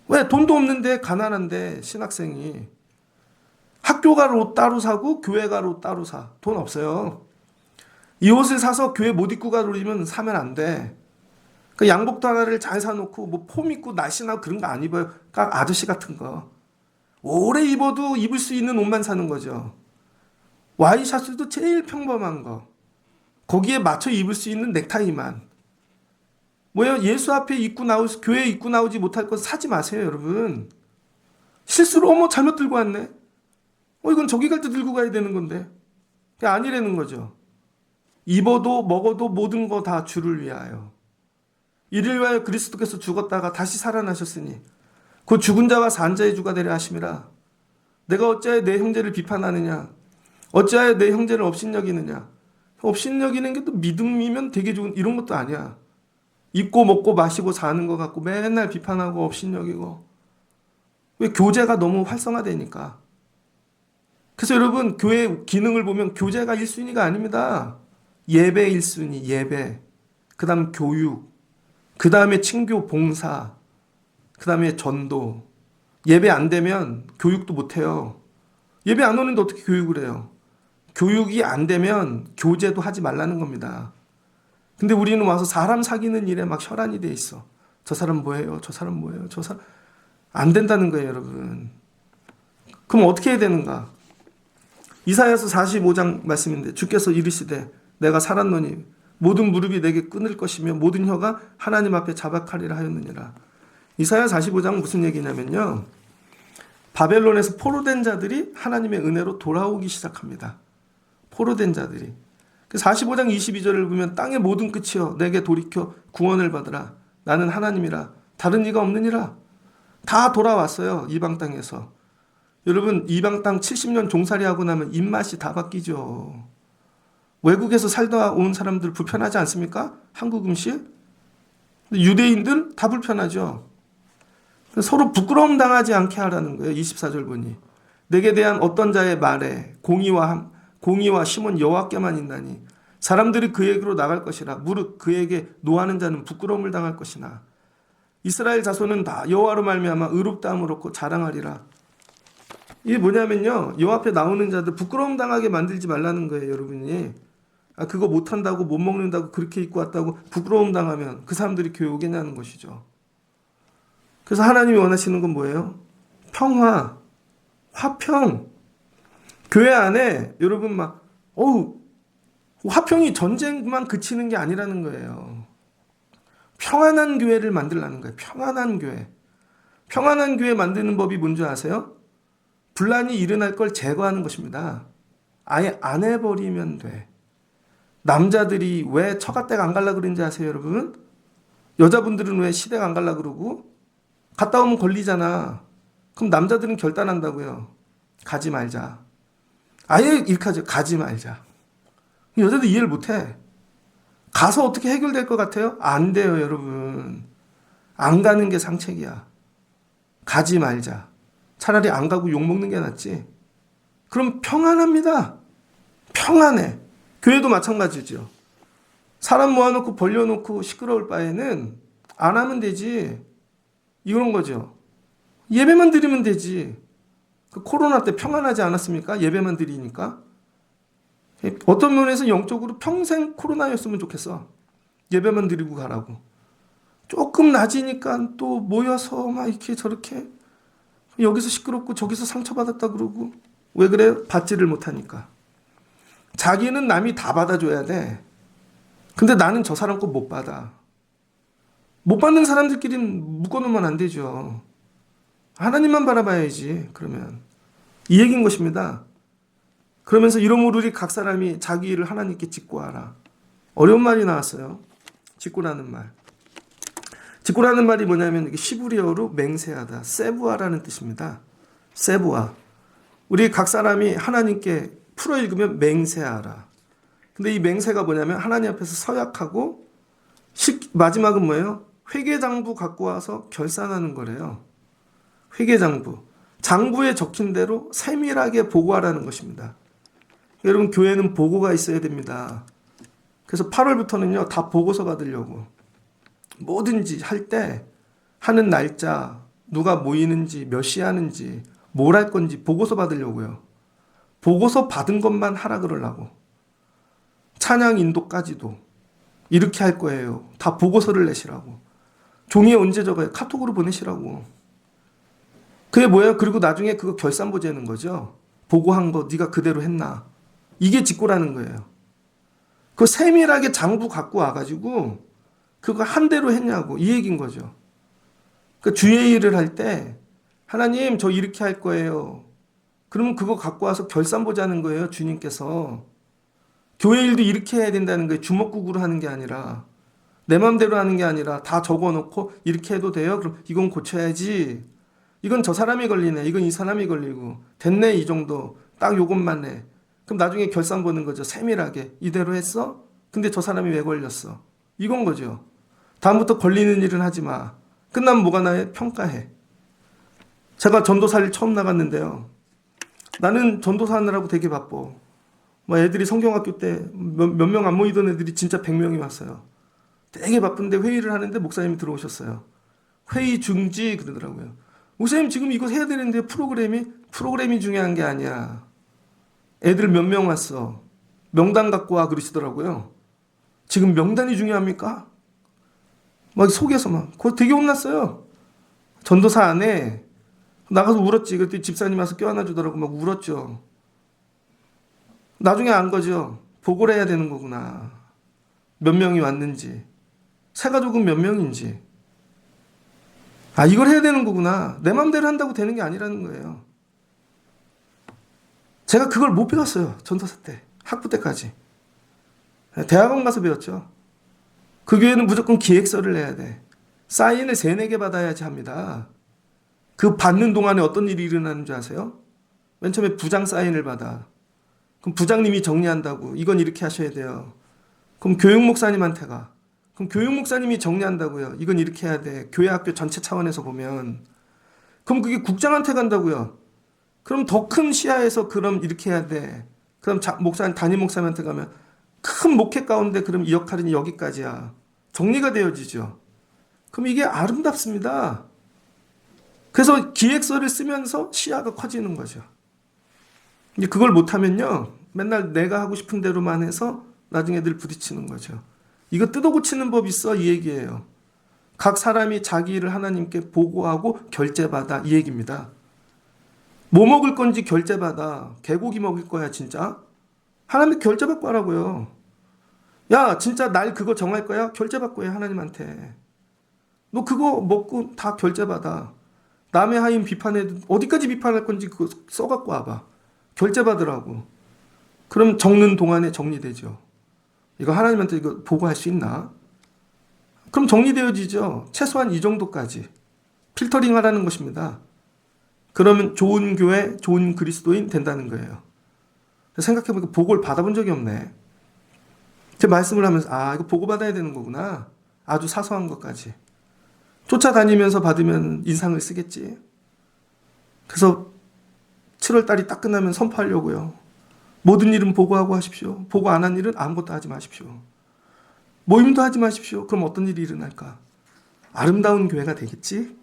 왜? 돈도 없는데, 가난한데 신학생이 학교 갈 옷 따로 사고 교회 갈 옷 따로 사. 돈 없어요. 이 옷을 사서 교회 못 입고 갈 옷이면 사면 안 돼. 그 양복도 하나를 잘 사놓고 뭐 폼 입고 날씬하고 그런 거 안 입어요. 각 아저씨 같은 거. 오래 입어도 입을 수 있는 옷만 사는 거죠. 와이셔츠도 제일 평범한 거. 거기에 맞춰 입을 수 있는 넥타이만. 뭐예요? 예수 앞에 교회에 입고 나오지 못할 것 사지 마세요, 여러분. 실수로 어머 잘못 들고 왔네. 이건 저기 갈 때 들고 가야 되는 건데. 그게 아니라는 거죠. 입어도 먹어도 모든 거 다 주를 위하여. 이를 위하여 그리스도께서 죽었다가 다시 살아나셨으니 그 죽은 자와 산 자의 주가 되려 하심이라. 내가 어찌하여 내 형제를 비판하느냐? 어찌하여 내 형제를 업신여기느냐? 업신여기는 게 또 믿음이면 되게 좋은 이런 것도 아니야. 입고 먹고 마시고 사는 것 같고 맨날 비판하고 업신여기고. 왜? 교제가 너무 활성화되니까. 그래서 여러분, 교회 기능을 보면 교제가 1순위가 아닙니다. 예배 1순위, 예배. 그 다음 교육. 그 다음에 친교 봉사. 그 다음에 전도. 예배 안 되면 교육도 못 해요. 예배 안 오는데 어떻게 교육을 해요? 교육이 안 되면 교제도 하지 말라는 겁니다. 근데 우리는 와서 사람 사귀는 일에 막 혈안이 돼 있어. 저 사람 뭐예요? 저 사람 뭐예요? 저 사람. 안 된다는 거예요, 여러분. 그럼 어떻게 해야 되는가? 이사야서 45장 말씀인데 주께서 이르시되 내가 살았노니 모든 무릎이 내게 끊을 것이며 모든 혀가 하나님 앞에 자박하리라 하였느니라. 이사야 45장은 무슨 얘기냐면요. 바벨론에서 포로된 자들이 하나님의 은혜로 돌아오기 시작합니다. 포로된 자들이. 45장 22절을 보면 땅의 모든 끝이여 내게 돌이켜 구원을 받으라. 나는 하나님이라. 다른 이가 없느니라. 다 돌아왔어요. 이방 땅에서. 여러분, 이방 땅 70년 종살이하고 나면 입맛이 다 바뀌죠. 외국에서 살다 온 사람들 불편하지 않습니까? 한국 음식? 유대인들 다 불편하죠. 서로 부끄러움 당하지 않게 하라는 거예요. 24절 보니. 내게 대한 어떤 자의 말에 공의와 심은 여호와께만 있나니 사람들이 그에게로 나갈 것이라. 무릇 그에게 노하는 자는 부끄러움을 당할 것이나 이스라엘 자손은 다 여호와로 말미암아 의롭다함을 얻고 자랑하리라. 이게 뭐냐면요, 여호와 앞에 나오는 자들 부끄러움 당하게 만들지 말라는 거예요, 여러분이. 그거 못한다고 못 먹는다고 그렇게 입고 왔다고 부끄러움 당하면 그 사람들이 교회 오겠냐는 것이죠. 그래서 하나님이 원하시는 건 뭐예요? 평화, 화평. 교회 안에 여러분 화평이 전쟁만 그치는 게 아니라는 거예요. 평안한 교회를 만들라는 거예요. 평안한 교회. 평안한 교회 만드는 법이 뭔지 아세요? 분란이 일어날 걸 제거하는 것입니다. 아예 안 해버리면 돼. 남자들이 왜 처가댁 안 갈라 그런지 아세요, 여러분? 여자분들은 왜 시댁 안 갈라 그러고? 갔다 오면 걸리잖아. 그럼 남자들은 결단한다고요. 가지 말자. 아예 이렇게 하죠. 가지 말자. 여자들 이해를 못해. 가서 어떻게 해결될 것 같아요? 안 돼요, 여러분. 안 가는 게 상책이야. 가지 말자. 차라리 안 가고 욕먹는 게 낫지. 그럼 평안합니다. 평안해. 교회도 마찬가지죠. 사람 모아놓고 벌려놓고 시끄러울 바에는 안 하면 되지. 이런 거죠. 예배만 드리면 되지. 코로나 때 평안하지 않았습니까? 예배만 드리니까. 어떤 면에서 영적으로 평생 코로나였으면 좋겠어. 예배만 드리고 가라고. 조금 낮이니까 또 모여서 막 이렇게 저렇게 여기서 시끄럽고 저기서 상처받았다 그러고. 왜 그래요? 받지를 못하니까. 자기는 남이 다 받아줘야 돼. 근데 나는 저 사람 거 못 받아. 못 받는 사람들끼리는 묶어놓으면 안 되죠. 하나님만 바라봐야지. 그러면 이 얘기인 것입니다. 그러면서 이러므로 우리 각 사람이 자기 일을 하나님께 직고하라. 어려운 말이 나왔어요. 직고라는 말. 직고라는 말이 뭐냐면 시브리어로 맹세하다, 세부아라는 뜻입니다. 세부아. 우리 각 사람이 하나님께 풀어 읽으면 맹세하라. 근데 이 맹세가 뭐냐면 하나님 앞에서 서약하고 마지막은 뭐예요? 회계장부 갖고 와서 결산하는 거래요. 회계장부. 장부에 적힌 대로 세밀하게 보고하라는 것입니다. 여러분, 교회는 보고가 있어야 됩니다. 그래서 8월부터는요, 다 보고서 받으려고. 뭐든지 할 때 하는 날짜, 누가 모이는지, 몇 시에 하는지, 뭘 할 건지 보고서 받으려고요. 보고서 받은 것만 하라 그러려고. 찬양 인도까지도 이렇게 할 거예요. 다 보고서를 내시라고. 종이에 언제 적어요? 카톡으로 보내시라고. 그게 뭐예요? 그리고 나중에 그거 결산보 재는 거죠. 보고한 거 네가 그대로 했나. 이게 직고라는 거예요. 그 세밀하게 장부 갖고 와가지고 그거 한 대로 했냐고 이 얘기인 거죠. 그 주의 일을 할 때 하나님 저 이렇게 할 거예요. 그러면 그거 갖고 와서 결산 보자는 거예요. 주님께서. 교회 일도 이렇게 해야 된다는 거예요. 주먹구구로 하는 게 아니라 내 맘대로 하는 게 아니라 다 적어놓고 이렇게 해도 돼요? 그럼 이건 고쳐야지. 이건 저 사람이 걸리네. 이건 이 사람이 걸리고 됐네 이 정도. 딱 요것만 해. 그럼 나중에 결산 보는 거죠. 세밀하게. 이대로 했어? 근데 저 사람이 왜 걸렸어? 이건 거죠. 다음부터 걸리는 일은 하지 마. 끝나면 뭐가 나해? 평가해. 제가 전도사를 처음 나갔는데요. 나는 전도사 하느라고 되게 바빠. 뭐 애들이 성경학교 때 몇 명 안 모이던 애들이 진짜 100명이 왔어요. 되게 바쁜데 회의를 하는데 목사님이 들어오셨어요. 회의 중지 그러더라고요. 목사님 지금 이거 해야 되는데 프로그램이 중요한 게 아니야. 애들 몇 명 왔어. 명단 갖고 와 그러시더라고요. 지금 명단이 중요합니까? 막 속에서 막 그거 되게 혼났어요. 전도사 안에 나가서 울었지. 그랬더니 집사님 와서 껴안아 주더라고. 막 울었죠. 나중에 안 거죠. 보고를 해야 되는 거구나. 몇 명이 왔는지. 새가족은 몇 명인지. 아, 이걸 해야 되는 거구나. 내 맘대로 한다고 되는 게 아니라는 거예요. 제가 그걸 못 배웠어요. 전도사 때. 학부 때까지. 대학원 가서 배웠죠. 그 교회는 무조건 기획서를 내야 돼. 사인을 3, 4개 받아야지 합니다. 그 받는 동안에 어떤 일이 일어나는 줄 아세요? 맨 처음에 부장 사인을 받아. 그럼 부장님이 정리한다고. 이건 이렇게 하셔야 돼요. 그럼 교육 목사님한테 가. 그럼 교육 목사님이 정리한다고요. 이건 이렇게 해야 돼. 교회 학교 전체 차원에서 보면. 그럼 그게 국장한테 간다고요. 그럼 더 큰 시야에서 그럼 이렇게 해야 돼. 그럼 담임 목사님한테 가면 큰 목회 가운데 그럼 이 역할은 여기까지야. 정리가 되어지죠. 그럼 이게 아름답습니다. 그래서 기획서를 쓰면서 시야가 커지는 거죠. 이제 그걸 못하면요. 맨날 내가 하고 싶은 대로만 해서 나중에 늘 부딪히는 거죠. 이거 뜯어 고치는 법 있어 이 얘기예요. 각 사람이 자기 일을 하나님께 보고하고 결제받아 이 얘기입니다. 뭐 먹을 건지 결제받아. 개고기 먹을 거야 진짜? 하나님께 결제받고 하라고요. 야 진짜 날 그거 정할 거야? 결제받고 해 하나님한테. 너 그거 먹고 다 결제받아. 남의 하인 비판해 어디까지 비판할 건지 그거 써갖고 와봐. 결제받으라고. 그럼 적는 동안에 정리되죠. 이거 하나님한테 이거 보고할 수 있나? 그럼 정리되어지죠. 최소한 이 정도까지. 필터링 하라는 것입니다. 그러면 좋은 교회, 좋은 그리스도인 된다는 거예요. 생각해보니까 보고를 받아본 적이 없네. 제 말씀을 하면서 이거 보고받아야 되는 거구나. 아주 사소한 것까지. 쫓아다니면서 받으면 인상을 쓰겠지. 그래서 7월 달이 딱 끝나면 선포하려고요. 모든 일은 보고하고 하십시오. 보고 안 한 일은 아무것도 하지 마십시오. 모임도 하지 마십시오. 그럼 어떤 일이 일어날까? 아름다운 교회가 되겠지?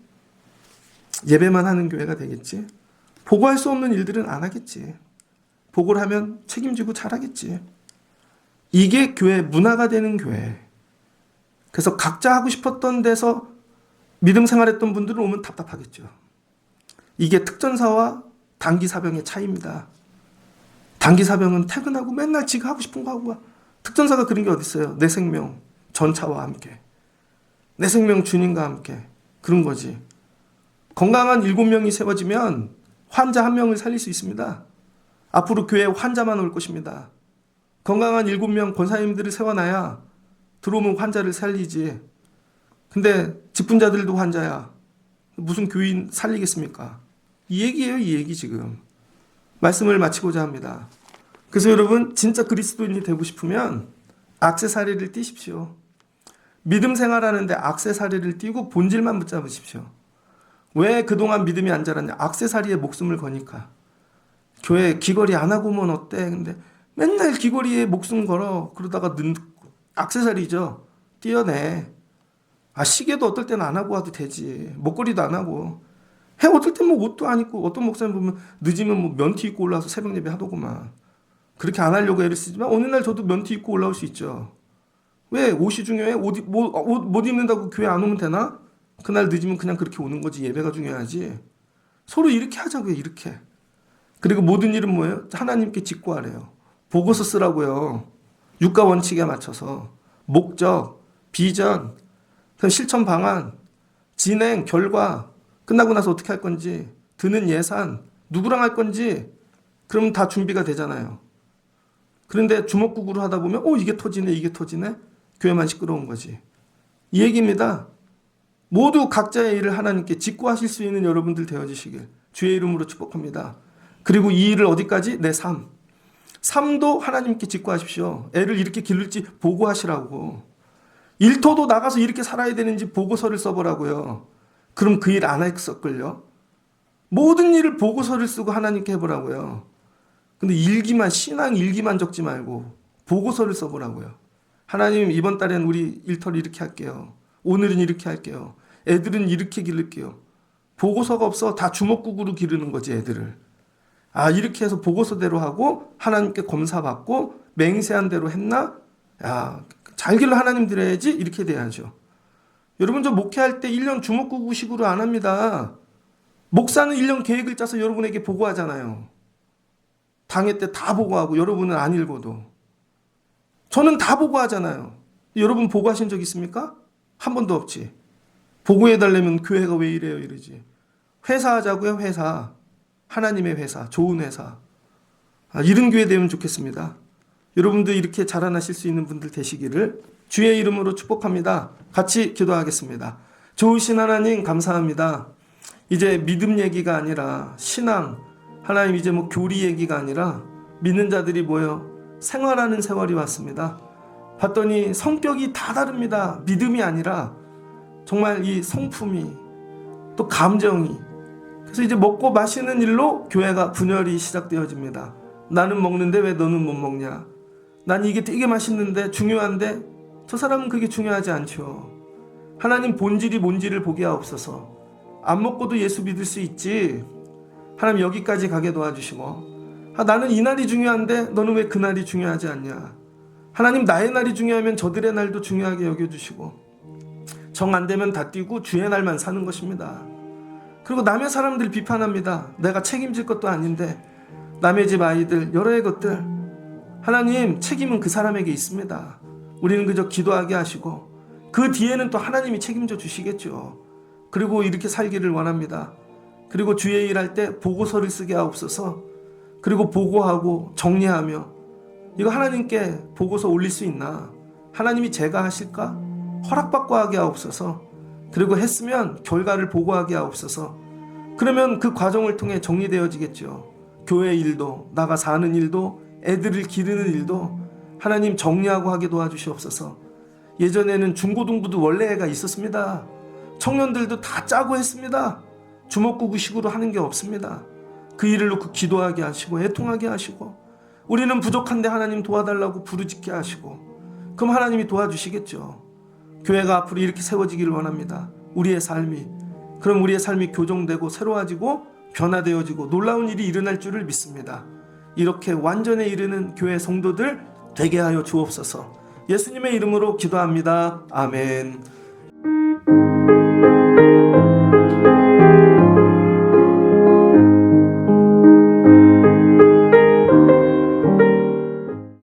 예배만 하는 교회가 되겠지? 보고할 수 없는 일들은 안 하겠지. 보고를 하면 책임지고 잘하겠지. 이게 교회 문화가 되는 교회. 그래서 각자 하고 싶었던 데서 믿음 생활했던 분들은 오면 답답하겠죠. 이게 특전사와 단기사병의 차이입니다. 단기사병은 퇴근하고 맨날 지가 하고 싶은 거 하고 와. 특전사가 그런 게 어디 있어요? 내 생명 전차와 함께. 내 생명 주님과 함께. 그런 거지. 건강한 7명이 세워지면 환자 1명을 살릴 수 있습니다. 앞으로 교회에 환자만 올 것입니다. 건강한 7명 권사님들을 세워놔야 들어오면 환자를 살리지. 근데 직분자들도 환자야. 무슨 교인 살리겠습니까? 이 얘기예요, 이 얘기 지금. 말씀을 마치고자 합니다. 그래서 여러분 진짜 그리스도인이 되고 싶으면 액세서리를 띄십시오. 믿음 생활하는데 액세서리를 띄고 본질만 붙잡으십시오. 왜 그동안 믿음이 안 자랐냐? 액세서리에 목숨을 거니까. 교회 귀걸이 안 하고 오면 어때? 근데 맨날 귀걸이에 목숨 걸어. 그러다가 액세서리죠. 띄어내. 시계도 어떨 때는 안 하고 와도 되지. 목걸이도 안 하고. 어떨 땐 뭐 옷도 안 입고, 어떤 목사님 보면 늦으면 뭐 면티 입고 올라와서 새벽 예배 하더구만. 그렇게 안 하려고 애를 쓰지만 어느 날 저도 면티 입고 올라올 수 있죠. 왜? 옷이 중요해? 옷 못 입는다고 교회 안 오면 되나? 그날 늦으면 그냥 그렇게 오는 거지. 예배가 중요하지. 서로 이렇게 하자고요. 이렇게. 그리고 모든 일은 뭐예요? 하나님께 직구하래요. 보고서 쓰라고요. 육가 원칙에 맞춰서. 목적, 비전, 그럼 실천 방안, 진행, 결과, 끝나고 나서 어떻게 할 건지, 드는 예산, 누구랑 할 건지, 그럼 다 준비가 되잖아요. 그런데 주먹구구로 하다 보면 이게 터지네 이게 터지네 교회만 시끄러운 거지. 이 얘기입니다. 모두 각자의 일을 하나님께 직구하실 수 있는 여러분들 되어주시길 주의 이름으로 축복합니다. 그리고 이 일을 어디까지? 내 삶도 하나님께 직구하십시오. 애를 이렇게 기를지 보고하시라고. 일터도 나가서 이렇게 살아야 되는지 보고서를 써보라고요. 그럼 그 일 안 했었걸요. 모든 일을 보고서를 쓰고 하나님께 해보라고요. 근데 신앙 일기만 적지 말고 보고서를 써보라고요. 하나님 이번 달엔 우리 일터를 이렇게 할게요. 오늘은 이렇게 할게요. 애들은 이렇게 기를게요. 보고서가 없어. 다 주먹구구로 기르는 거지 애들을. 이렇게 해서 보고서대로 하고 하나님께 검사받고 맹세한 대로 했나? 잘 길러 하나님 드려야지. 이렇게 돼야죠. 여러분 저 목회할 때 1년 주먹구구식으로 안 합니다. 목사는 1년 계획을 짜서 여러분에게 보고하잖아요. 당회 때 다 보고하고 여러분은 안 읽어도. 저는 다 보고하잖아요. 여러분 보고하신 적 있습니까? 한 번도 없지. 보고해달라면 교회가 왜 이래요 이러지. 회사 하자고요. 회사. 하나님의 회사. 좋은 회사. 이런 교회 되면 좋겠습니다. 여러분도 이렇게 자라나실 수 있는 분들 되시기를 주의 이름으로 축복합니다. 같이 기도하겠습니다. 좋으신 하나님 감사합니다. 이제 믿음 얘기가 아니라 신앙, 하나님 이제 교리 얘기가 아니라 믿는 자들이 모여 생활하는 세월이 왔습니다. 봤더니 성격이 다 다릅니다. 믿음이 아니라 정말 이 성품이 또 감정이. 그래서 이제 먹고 마시는 일로 교회가 분열이 시작되어집니다. 나는 먹는데 왜 너는 못 먹냐? 난 이게 되게 맛있는데 중요한데 저 사람은 그게 중요하지 않죠. 하나님 본질이 뭔지를 보게 하옵소서. 안 먹고도 예수 믿을 수 있지. 하나님 여기까지 가게 도와주시고 나는 이 날이 중요한데 너는 왜 그 날이 중요하지 않냐. 하나님 나의 날이 중요하면 저들의 날도 중요하게 여겨주시고 정 안 되면 다 뛰고 주의 날만 사는 것입니다. 그리고 남의 사람들 비판합니다. 내가 책임질 것도 아닌데 남의 집 아이들 여러의 것들 하나님 책임은 그 사람에게 있습니다. 우리는 그저 기도하게 하시고 그 뒤에는 또 하나님이 책임져 주시겠죠. 그리고 이렇게 살기를 원합니다. 그리고 주의 일할 때 보고서를 쓰게 하옵소서. 그리고 보고하고 정리하며 이거 하나님께 보고서 올릴 수 있나? 하나님이 제가 하실까? 허락받고 하게 하옵소서. 그리고 했으면 결과를 보고하게 하옵소서. 그러면 그 과정을 통해 정리되어지겠죠. 교회 일도 나가 사는 일도 애들을 기르는 일도 하나님 정리하고 하게 도와주시옵소서. 예전에는 중고등부도 원래 애가 있었습니다. 청년들도 다 짜고 했습니다. 주먹구구식으로 하는 게 없습니다. 그 일을 놓고 기도하게 하시고 애통하게 하시고 우리는 부족한데 하나님 도와달라고 부르짖게 하시고 그럼 하나님이 도와주시겠죠. 교회가 앞으로 이렇게 세워지기를 원합니다. 우리의 삶이 그럼 우리의 삶이 교정되고 새로워지고 변화되어지고 놀라운 일이 일어날 줄을 믿습니다. 이렇게 완전에 이르는 교회 성도들 되게 하여 주옵소서. 예수님의 이름으로 기도합니다. 아멘.